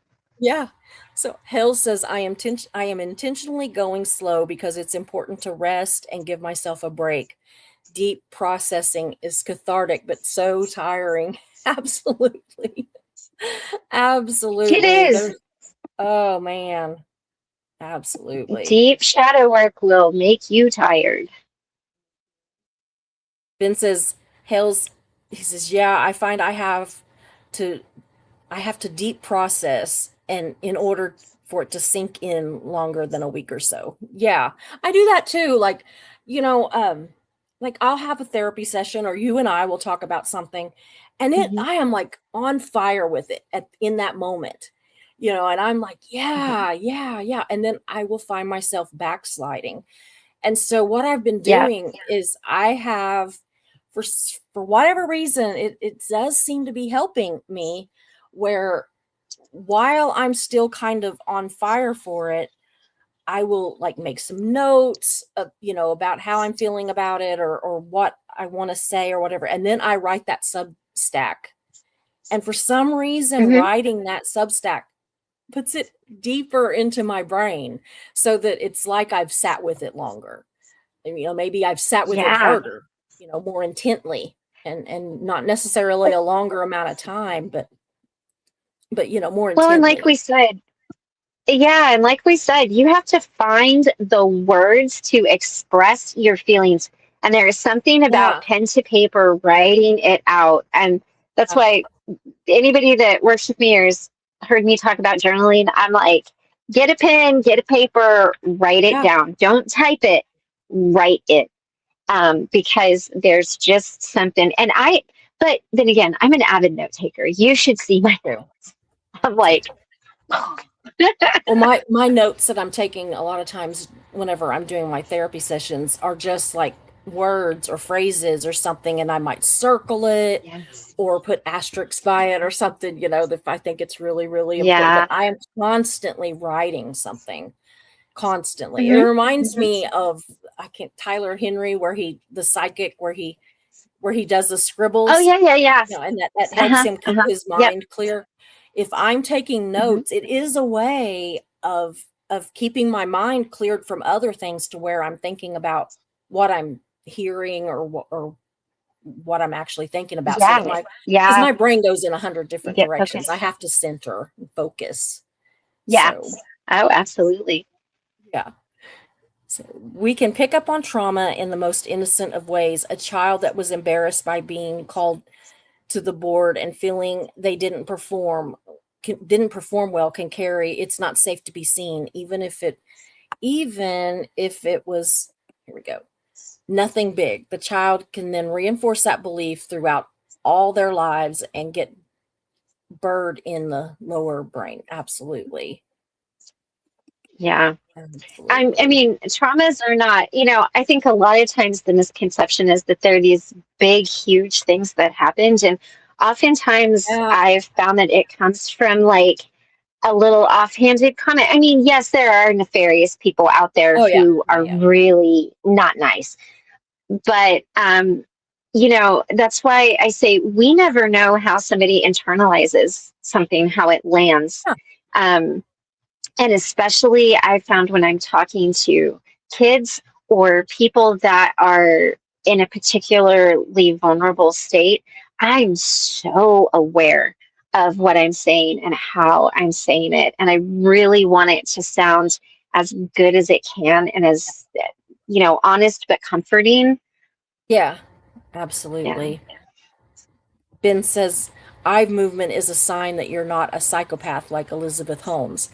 Yeah. So Hale says, I am intentionally going slow because it's important to rest and give myself a break. Deep processing is cathartic, but so tiring. Absolutely. Absolutely. It is. Oh, man. Absolutely. Deep shadow work will make you tired. Ben says, he says, yeah, I find I have to deep process, and in order for it to sink in longer than a week or so. Yeah, I do that too. Like, like I'll have a therapy session, or you and I will talk about something, and I am like on fire with it in that moment, and I'm like, yeah. And then I will find myself backsliding. And so what I've been doing is I have, for whatever reason, it does seem to be helping me, where while I'm still kind of on fire for it, I will like make some notes, about how I'm feeling about it, or what I want to say or whatever. And then I write that Substack. And for some reason, writing that Substack puts it deeper into my brain, so that it's like I've sat with it longer. And, maybe I've sat with it harder, more intently, and not necessarily a longer amount of time, but more intently. Well, and like we said, you have to find the words to express your feelings. And there is something about pen to paper, writing it out. And that's why anybody that works with me or has heard me talk about journaling, I'm like, get a pen, get a paper, write it down. Don't type it, write it. Because there's just something. But then again, I'm an avid note taker. You should see my notes. I'm like, well, my notes that I'm taking a lot of times whenever I'm doing my therapy sessions are just like words or phrases or something, and I might circle it or put asterisks by it or something, if I think it's really, really important. But I am constantly writing something, constantly. It reminds me of Tyler Henry, the psychic, where he does the scribbles. Oh yeah. And that helps him keep his mind clear. If I'm taking notes, it is a way of keeping my mind cleared from other things, to where I'm thinking about what I'm hearing or what I'm actually thinking about. Because my brain goes in 100 different directions. I have to center and focus. Yeah. So, oh, absolutely. Yeah. So we can pick up on trauma in the most innocent of ways. A child that was embarrassed by being called to the board and feeling they didn't perform well can carry "it's not safe to be seen," even if it was, here we go, nothing big. The child can then reinforce that belief throughout all their lives and get buried in the lower brain. Absolutely. Yeah. I mean, traumas are not, I think a lot of times the misconception is that they're these big, huge things that happened. And oftentimes I've found that it comes from like a little offhanded comment. I mean, yes, there are nefarious people out there who are really not nice. But, that's why I say we never know how somebody internalizes something, how it lands. And especially I found when I'm talking to kids or people that are in a particularly vulnerable state, I'm so aware of what I'm saying and how I'm saying it. And I really want it to sound as good as it can and as, honest but comforting. Yeah. Absolutely. Ben says eye movement is a sign that you're not a psychopath like Elizabeth Holmes.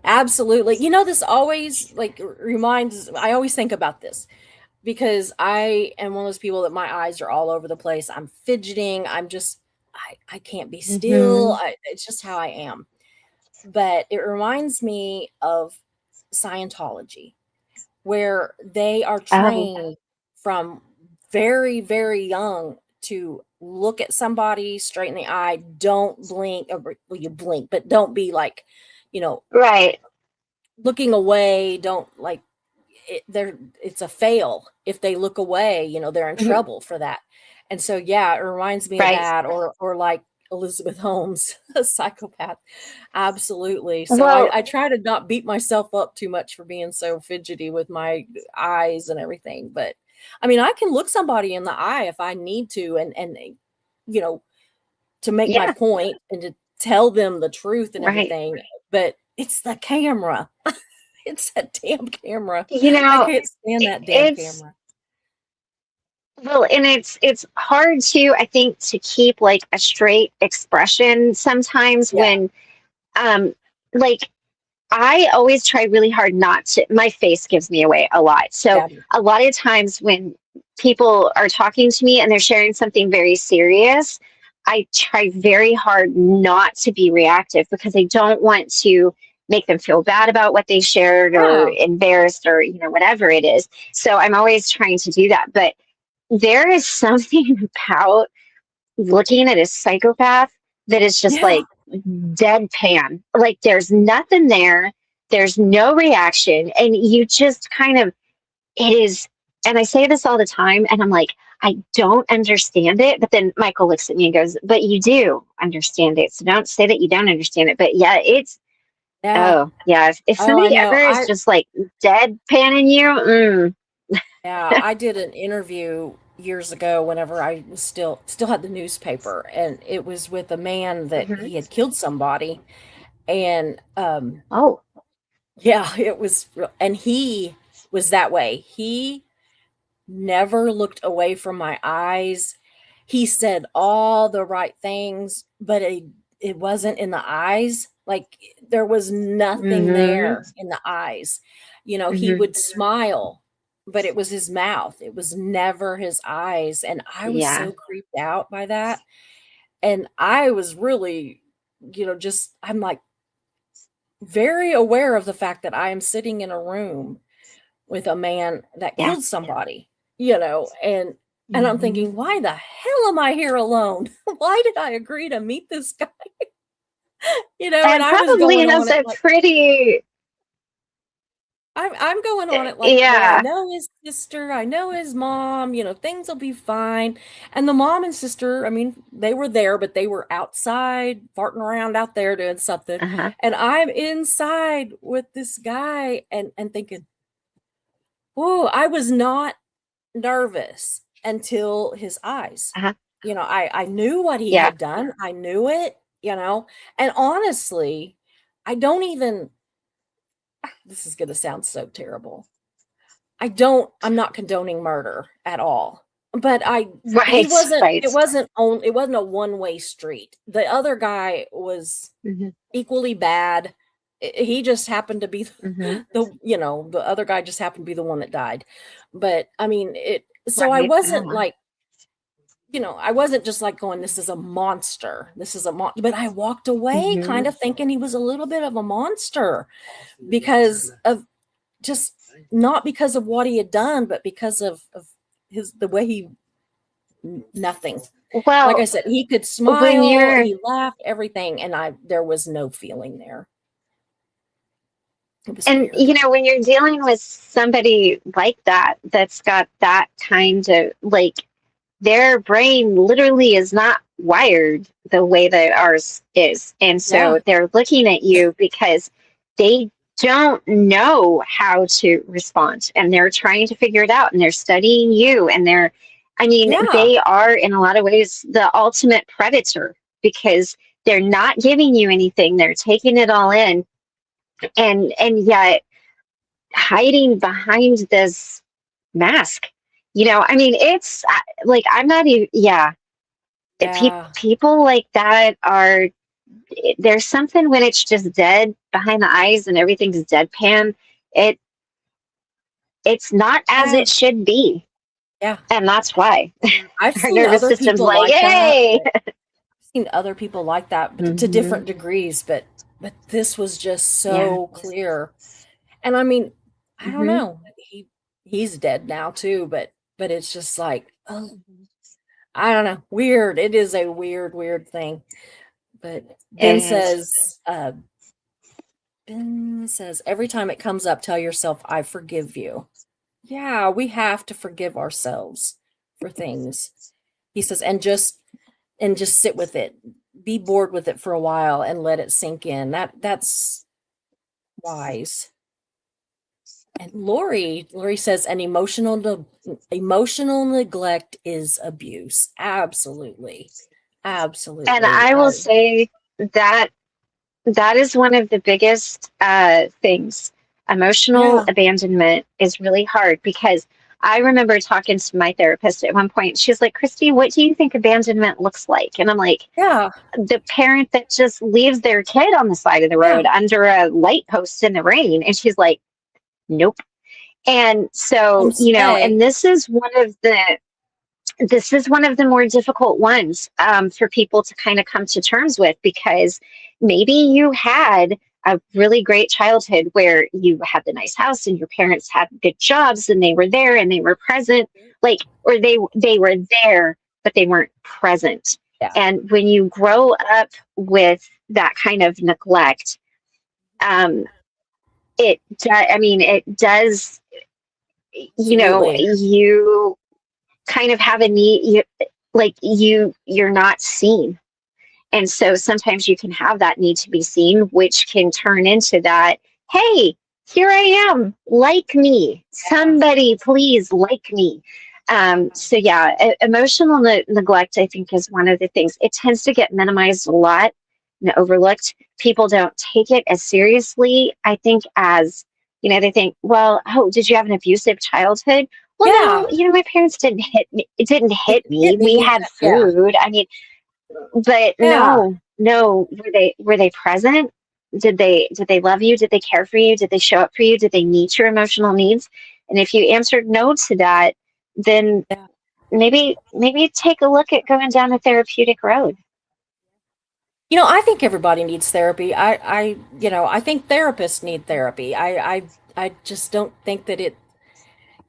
Absolutely. You know, this always like reminds, I always think about this because I am one of those people that my eyes are all over the place. I'm fidgeting. I can't be still. Mm-hmm. It's just how I am. But it reminds me of Scientology, where they are Oh, trained from very, very young to look at somebody straight in the eye, don't blink, or well, you blink, but don't be like, you know, right. looking away, don't like it's a fail. If they look away, they're in Mhm. trouble for that. And so yeah, it reminds me of Right. that, or like Elizabeth Holmes, a psychopath. Absolutely. So I, Well, I try to not beat myself up too much for being so fidgety with my eyes and everything. But I mean, I can look somebody in the eye if I need to, and you know, to make my yeah, point and to tell them the truth and right. everything. But it's the camera. It's that damn camera. You I know, can't stand that damn it's camera. well, and it's hard to, I think, to keep like a straight expression sometimes Yeah. when, um, like I always try really hard not to. My face gives me away a lot. So Yeah. a lot of times when people are talking to me and they're sharing something very serious, I try very hard not to be reactive because I don't want to make them feel bad about what they shared or Yeah. embarrassed or whatever it is. So I'm always trying to do that. But there is something about looking at a psychopath that is just Yeah. like deadpan. Like there's nothing there. There's no reaction. And you just kind of, it is, and I say this all the time, and I'm like, I don't understand it. But then Michael looks at me and goes, but you do understand it. So don't say that you don't understand it. But yeah, it's, Yeah. oh, yeah. If Oh, I somebody know. ever is just like deadpanning you, Yeah, I did an interview years ago whenever I was still had the newspaper, and it was with a man that mhm. he had killed somebody. And Oh, yeah, it was and he was that way. He never looked away from my eyes. He said all the right things, but it wasn't in the eyes. Like there was nothing hmm, there in the eyes. He hmm, would smile, but it was his mouth. It was never his eyes. And I was yeah, so creeped out by that. And I was really, I'm like very aware of the fact that I am sitting in a room with a man that yeah. killed somebody, and I'm Hmm. thinking, why the hell am I here alone? Why did I agree to meet this guy? And And I was probably going on has it a like pretty, I'm going on it like, well, I yeah. know his sister, I know his mom, things will be fine. And the mom and sister, I mean, they were there, but they were outside farting around out there doing something. Uh-huh. And I'm inside with this guy and thinking, oh, I was not nervous until his eyes. Uh-huh. I knew what he Yeah. had done. I knew it, and honestly, I don't even this is going to sound so terrible. I'm not condoning murder at all. But he Right. wasn't Right. it wasn't a one-way street. The other guy was Hmm. equally bad. He just happened to be Hmm. the other guy just happened to be the one that died. But I mean, so I Right. wasn't Oh, like, I wasn't just like going, this is a monster. This is a monster. But I walked away hmm. kind of thinking he was a little bit of a monster because of just not because of what he had done, but because of the way nothing. Like I Well, said, he could when smile, you're, he laughed, everything, and there was no feeling there. It was and weird. when you're dealing with somebody like that, that's got that kind of like their brain literally is not wired the way that ours is. And Yeah. so they're looking at you because they don't know how to respond and they're trying to figure it out and they're studying you and I mean, Yeah. they are in a lot of ways the ultimate predator because they're not giving you anything. They're taking it all in and yet hiding behind this mask. I mean, it's like, I'm not even, yeah. Yeah. People like that are, there's something when it's just dead behind the eyes and everything's deadpan. It it's not as Yeah. it should be, Yeah. and that's why I've our seen nervous other system's people like, like that. hey. I've seen other people like that, but to Hmm. different degrees, but this was just Yeah. so clear. And I mean, I don't Hmm. know. He's dead now too, but it's just like, oh, I don't know. Weird. It is a weird thing. But It is. Ben says every time it comes up, tell yourself, I forgive you. Yeah, we have to forgive ourselves for things. He says, and just sit with it. Be bored with it for a while and let it sink in. That's wise. And Lori says an emotional neglect is abuse. Absolutely. And Absolutely. I will say that that is one of the biggest things. Emotional Yeah. abandonment is really hard because I remember talking to my therapist at one point. She's like, Christy, what do you think abandonment looks like? And I'm like, Yeah. the parent that just leaves their kid on the side of the Yeah. road under a light post in the rain. And she's like, nope. And so, Say, and this is one of the more difficult ones for people to kind of come to terms with, because maybe you had a really great childhood where you had the nice house and your parents had good jobs and they were there and they were present, like, or they were there but they weren't present. yeah, And when you grow up with that kind of neglect, um, it does, absolutely. you kind of have a need, you're not seen. And so sometimes you can have that need to be seen, which can turn into that, hey, here I am, like me, Yeah. somebody please like me. So yeah, emotional neglect, I think, is one of the things. It tends to get minimized a lot and overlooked. People don't take it as seriously, I think, as, they think, well, oh, did you have an abusive childhood? Well, Yeah. no, my parents didn't hit me. It didn't They hit didn't hit me. We me. had Yeah. food. I mean, but Yeah. no, were they present? Did they love you? Did they care for you? Did they show up for you? Did they meet your emotional needs? And if you answered no to that, then Yeah. maybe take a look at going down a therapeutic road. I think everybody needs therapy. I think therapists need therapy. I just don't think that it,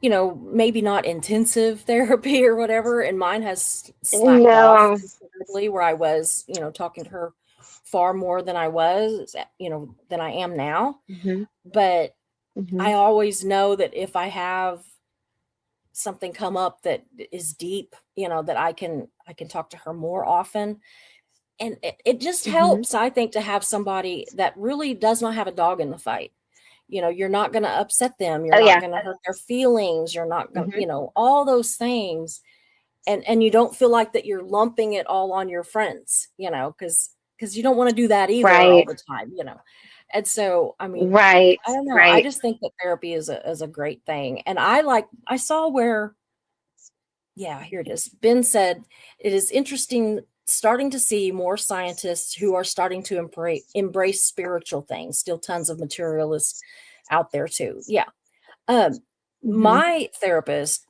maybe not intensive therapy or whatever. And mine has slacked off No. considerably, where I was, talking to her far more than I was, than I am now. Hmm. But Hmm. I always know that if I have something come up that is deep, that I can talk to her more often. And it just Hmm. helps, I think, to have somebody that really does not have a dog in the fight. You're not going to upset them. You're Oh not yeah. going to hurt their feelings. You're not going to, Hmm. all those things. And you don't feel like that you're lumping it all on your friends, because you don't want to do that either all Right. the time. And so, I mean, Right. I don't know. I Right. just think that therapy is a great thing. And I saw where, yeah, here it is. Ben said, it is interesting starting to see more scientists who are starting to embrace spiritual things. Still tons of materialists out there too. Yeah. Um, Hmm. my therapist,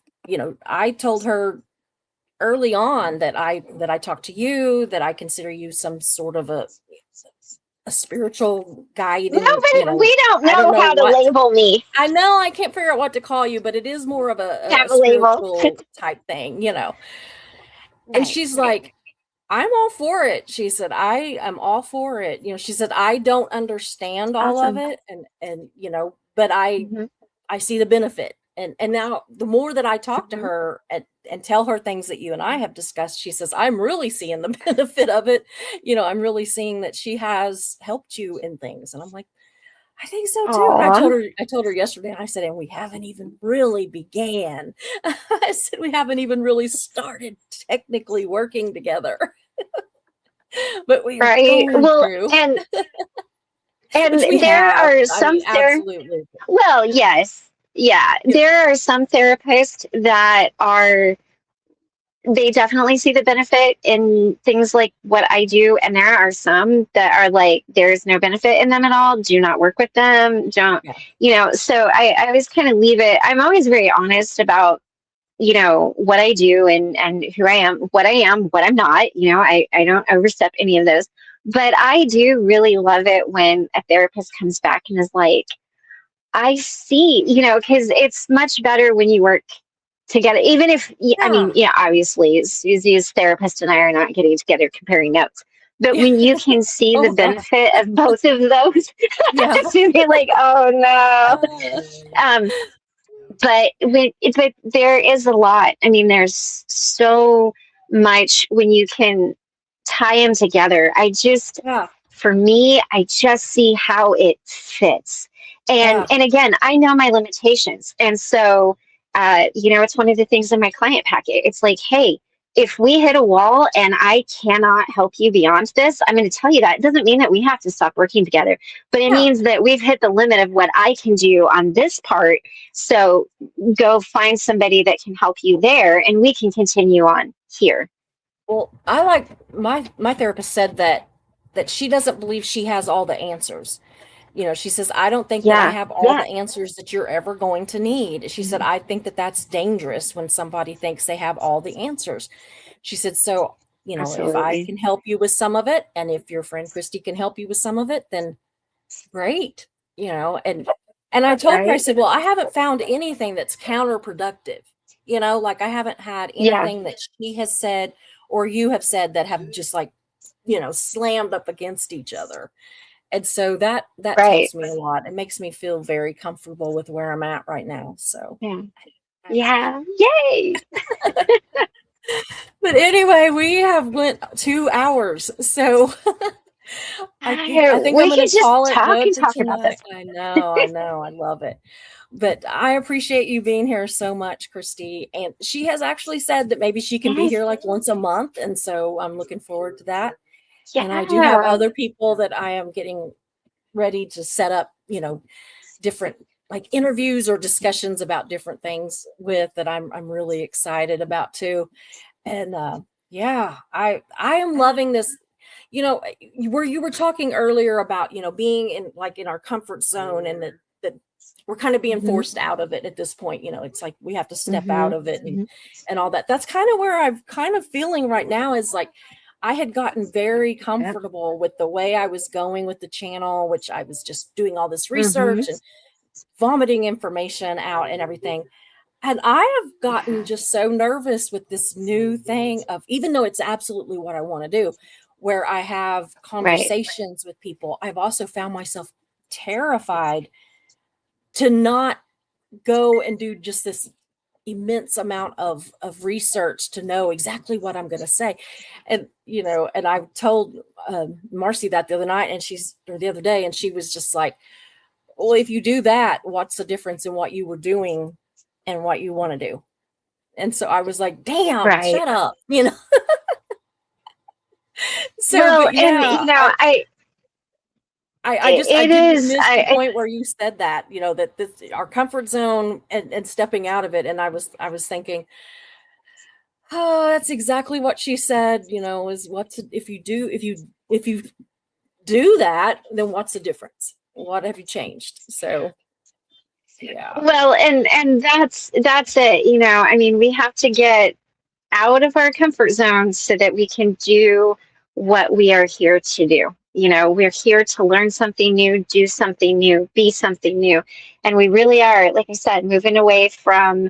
I told her early on that I talked to you, that I consider you some sort of a spiritual guide, No, and but we don't I don't know know how to what. label me. I know I can't figure out what to call you, but it is more of a Have a label. spiritual type thing. And Right. she's Right. like, I'm all for it. She said, I am all for it. She said, I don't understand all of Awesome. it. And but Hmm. I see the benefit. And now the more that I talk to Hmm. her and tell her things that you and I have discussed, she says, I'm really seeing the benefit of it. I'm really seeing that she has helped you in things. And I'm like, I think so too. And Aw. I told her yesterday, and I said, and we haven't even really began. I said, we haven't even really started technically working together, but we are Right. going Well, through, and which we there have. are I mean, some there. absolutely. Well, yes. yeah, there are some therapists that they definitely see the benefit in things like what I do. And there are some that are like, there's no benefit in them at all. Do not work with them. Don't, Yeah. So I always kind of leave it. I'm always very honest about, what I do and who I am, what I'm not, I don't overstep any of those. But I do really love it when a therapist comes back and is like, I see, because it's much better when you work together, even if, I mean, obviously, Susie's therapist and I are not getting together comparing notes. But when you can see the benefit of both of those, to be like, oh no. But there is a lot. I mean, there's so much when you can tie them together. For me, I just see how it fits. And again, I know my limitations. And so, it's one of the things in my client packet. It's like, hey, if we hit a wall and I cannot help you beyond this, I'm going to tell you that. It doesn't mean that we have to stop working together, but it means that we've hit the limit of what I can do on this part. So go find somebody that can help you there and we can continue on here. Well, I like my therapist said that she doesn't believe she has all the answers. She says, I don't think that I have all the answers that you're ever going to need. She said, I think that that's dangerous when somebody thinks they have all the answers. She said, so, if I can help you with some of it, and if your friend Christy can help you with some of it, then great, and I told her, I said, well, I haven't found anything that's counterproductive, like I haven't had anything that she has said or you have said that have just like, slammed up against each other. And so that tells me a lot. It makes me feel very comfortable with where I'm at right now. So yeah. Yay. But anyway, we have went 2 hours. So I think we I'm going to call it good for talk tonight. about this. I know. I love it. But I appreciate you being here so much, Christy. And she has actually said that maybe she can be here like once a month. And so I'm looking forward to that. Yeah. And I do have other people that I am getting ready to set up, different like interviews or discussions about different things with that I'm really excited about too. And I am loving this, where you were talking earlier about, being in our comfort zone and that we're kind of being forced out of it at this point. It's like we have to step out of it and all that. That's kind of where I'm kind of feeling right now is like, I had gotten very comfortable with the way I was going with the channel, which I was just doing all this research and vomiting information out and everything. And I have gotten just so nervous with this new thing of, even though it's absolutely what I want to do, where I have conversations with people, I've also found myself terrified to not go and do just this immense amount of research to know exactly what I'm going to say. And, and I told Marcy that the other day, and she was just like, well, if you do that, what's the difference in what you were doing and what you want to do? And so I was like, damn, shut up, So, well, and I missed the point where you said that, that this our comfort zone and stepping out of it. And I was thinking, oh, that's exactly what she said, is if you do that, then what's the difference? What have you changed? So yeah. Well, and that's it. I mean, we have to get out of our comfort zone so that we can do what we are here to do. We're here to learn something new, do something new, be something new. And we really are, like I said, moving away from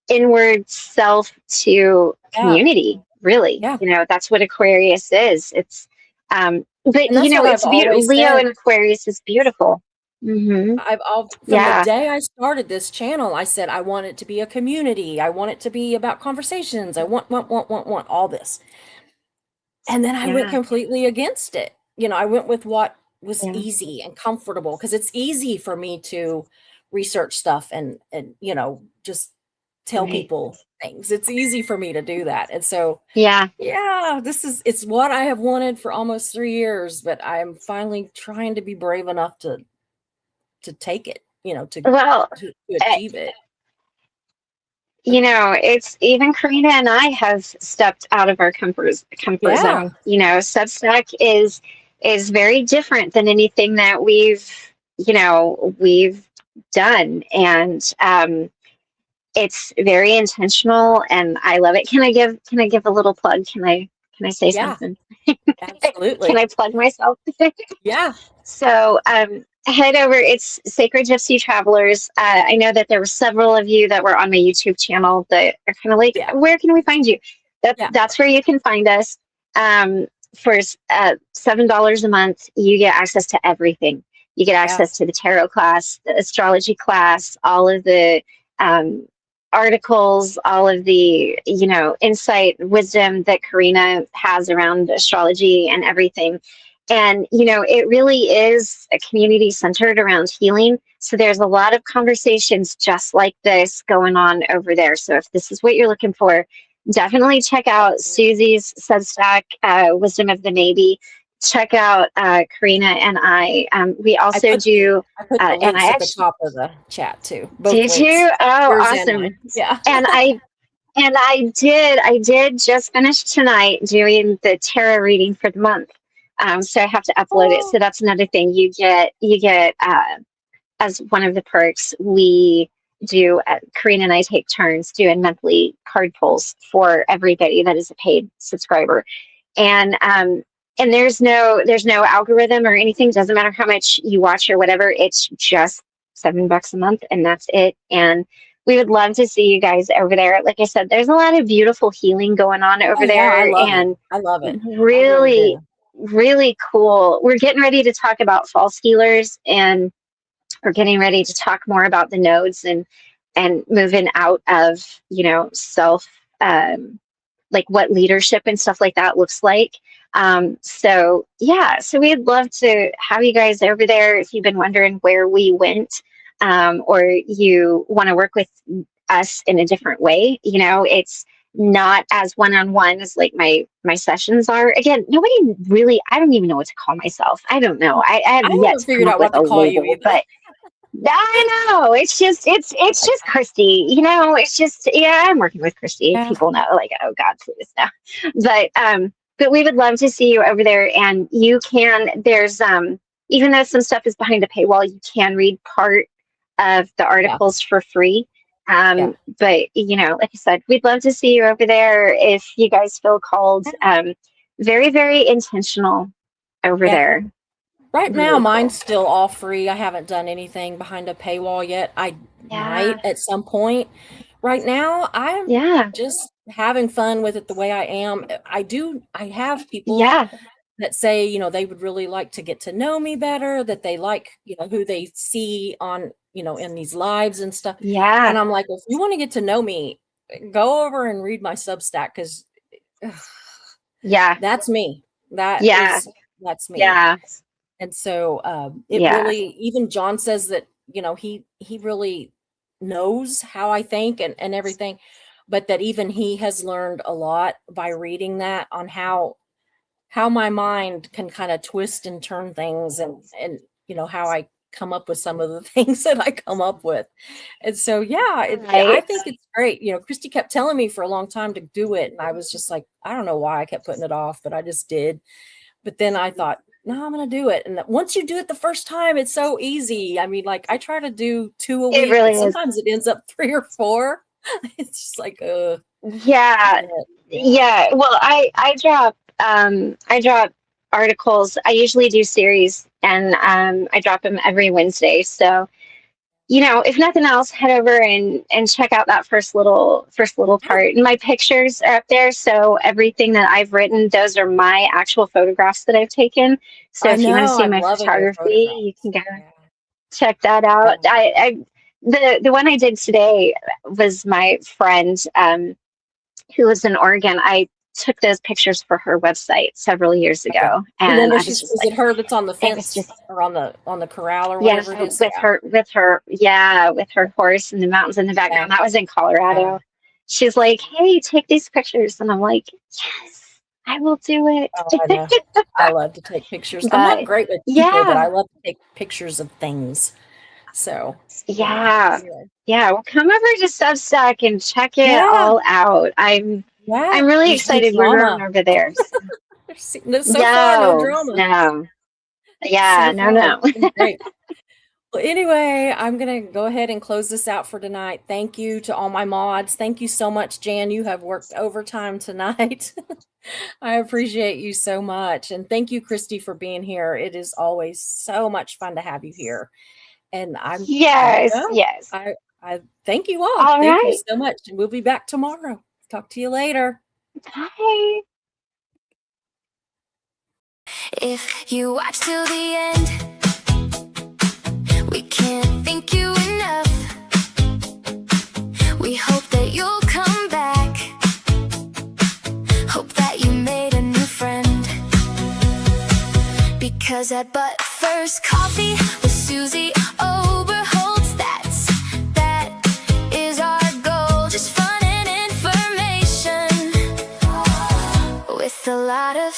inward self to community, really. That's what Aquarius is. It's, but it's beautiful. Leo and Aquarius is beautiful. From the day I started this channel, I said, I want it to be a community. I want it to be about conversations. I want all this. And then I went completely against it. I went with what was easy and comfortable, because it's easy for me to research stuff and just tell people things. It's easy for me to do that. And so, it's what I have wanted for almost 3 years, but I'm finally trying to be brave enough to take it to Well, uh, achieve it. it's even Karina and I have stepped out of our comfort Yeah. zone. Substack is very different than anything that we've done, and it's very intentional, and I love it. Can I give a little plug? Can I say Yeah, something? Can absolutely. I plug myself? Yeah. So head over. It's Sacred Gypsy Travelers. I know that there were several of you that were on my YouTube channel that are kind of like, Yeah. where can we find you? Yeah. That's where you can find us. For $7 a month, you get access to everything. You get access Yes. to the tarot class, the astrology class, all of the um, articles, all of the insight, wisdom that Karina has around astrology and everything. And it really is a community centered around healing. So there's a lot of conversations just like this going on over there. So if this is what you're looking for, definitely check out Susie's Substack, Wisdom of the Maybe. Check out Karina and I. We I also put do, I put the and links I at the actually top of the chat too. Both did links, you? Oh, yours and awesome! mine. Yeah. And I did just finish tonight doing the tarot reading for the month. So I have to upload it. Oh, So that's another thing you get as one of the perks. We do Karina and I take turns doing monthly card pulls for everybody that is a paid subscriber, and there's no algorithm or anything. Doesn't matter how much you watch or whatever. It's just $7 a month, and that's it. And we would love to see you guys over there. Like I said, there's a lot of beautiful healing going on oh over yeah, I there, love it. and I love it. I really really, do. really cool. We're getting ready to talk about false healers, and we're getting ready to talk more about the nodes and moving out of self, like what leadership and stuff like that looks like. So yeah, so we'd love to have you guys over there if you've been wondering where we went, or you want to work with us in a different way. It's not as one-on-one as like my sessions are. Again, nobody really, I don't even know what to call myself. I don't know. I have I yet haven't to come figured up out with what a to call you label, either. but I know it's just Christy. It's just, yeah. I'm working with Christy. Yeah. People know, like, oh God, please no. But we would love to see you over there, and you can. There's even though some stuff is behind a paywall, you can read part of the Yeah. articles for free. Yeah. But like I said, we'd love to see you over there if you guys feel called. Very, very intentional over Yeah. there. Right now, Beautiful. mine's still all free. I haven't done anything behind a paywall yet. I Yeah. might at some point. Right now, I'm Yeah. just having fun with it the way I am. I have people Yeah. that say, they would really like to get to know me better, that they like, who they see on, in these lives and stuff. Yeah. And I'm like, well, if you want to get to know me, go over and read my Substack because Yeah. that's me. Yeah. That's me. Yeah. And so it Yeah. really, even John says that, he really knows how I think and everything, but that even he has learned a lot by reading that on how my mind can kind of twist and turn things and how I come up with some of the things that I come up with. And so yeah, I Right. think it's great. Christy kept telling me for a long time to do it, and I was just like, I don't know why I kept putting it off, but I just did. But then I thought, no, I'm going to do it. And once you do it the first time, it's so easy. I mean, like I try to do 2 a It week, really but is. sometimes it ends up 3 or 4. It's just like, Yeah. but, Yeah. Well, I drop articles. I usually do series, and I drop them every Wednesday. So, if nothing else, head over and check out that first little yeah, part. And my pictures are up there, so everything that I've written, those are my actual photographs that I've taken. So I if you want to know. see I'm my loving your photography, you photographs. can go Yeah. check that Yeah. out. The one I did today was my friend, who lives in Oregon. I took those pictures for her website several years Okay. ago, The one and where I was she's, just is like, it her that's on the it was fence just, or on the corral or yeah, whatever it is? with her horse and the mountains in the Yeah. background. That was in Yeah. Colorado. She's like, hey, take these pictures, and I'm like, yes, I will do Oh, I it. know. I love to take pictures. I'm not But great with people, but yeah, I love to take pictures of things. So Yeah. anyway. Yeah. Well, come over to Substack and check it Yeah. all out. I'm really There's no excited we're going drama. over there. So far, no No, drama. no. Yeah, So no, far, no. it's been great. Well, anyway, I'm going to go ahead and close this out for tonight. Thank you to all my mods. Thank you so much, Jan. You have worked overtime tonight. I appreciate you so much. And thank you, Christy, for being here. It is always so much fun to have you here. And I Yes, yes. I thank you all. All Thank you right. so much. We'll be back tomorrow. Talk to you later. Bye. If you watch till the end, we can't thank you enough. We hope that you'll come back. Hope that you made a new friend. Because at But First Coffee with Susie Oberholtz, that is our goal. Just fun and information with a lot of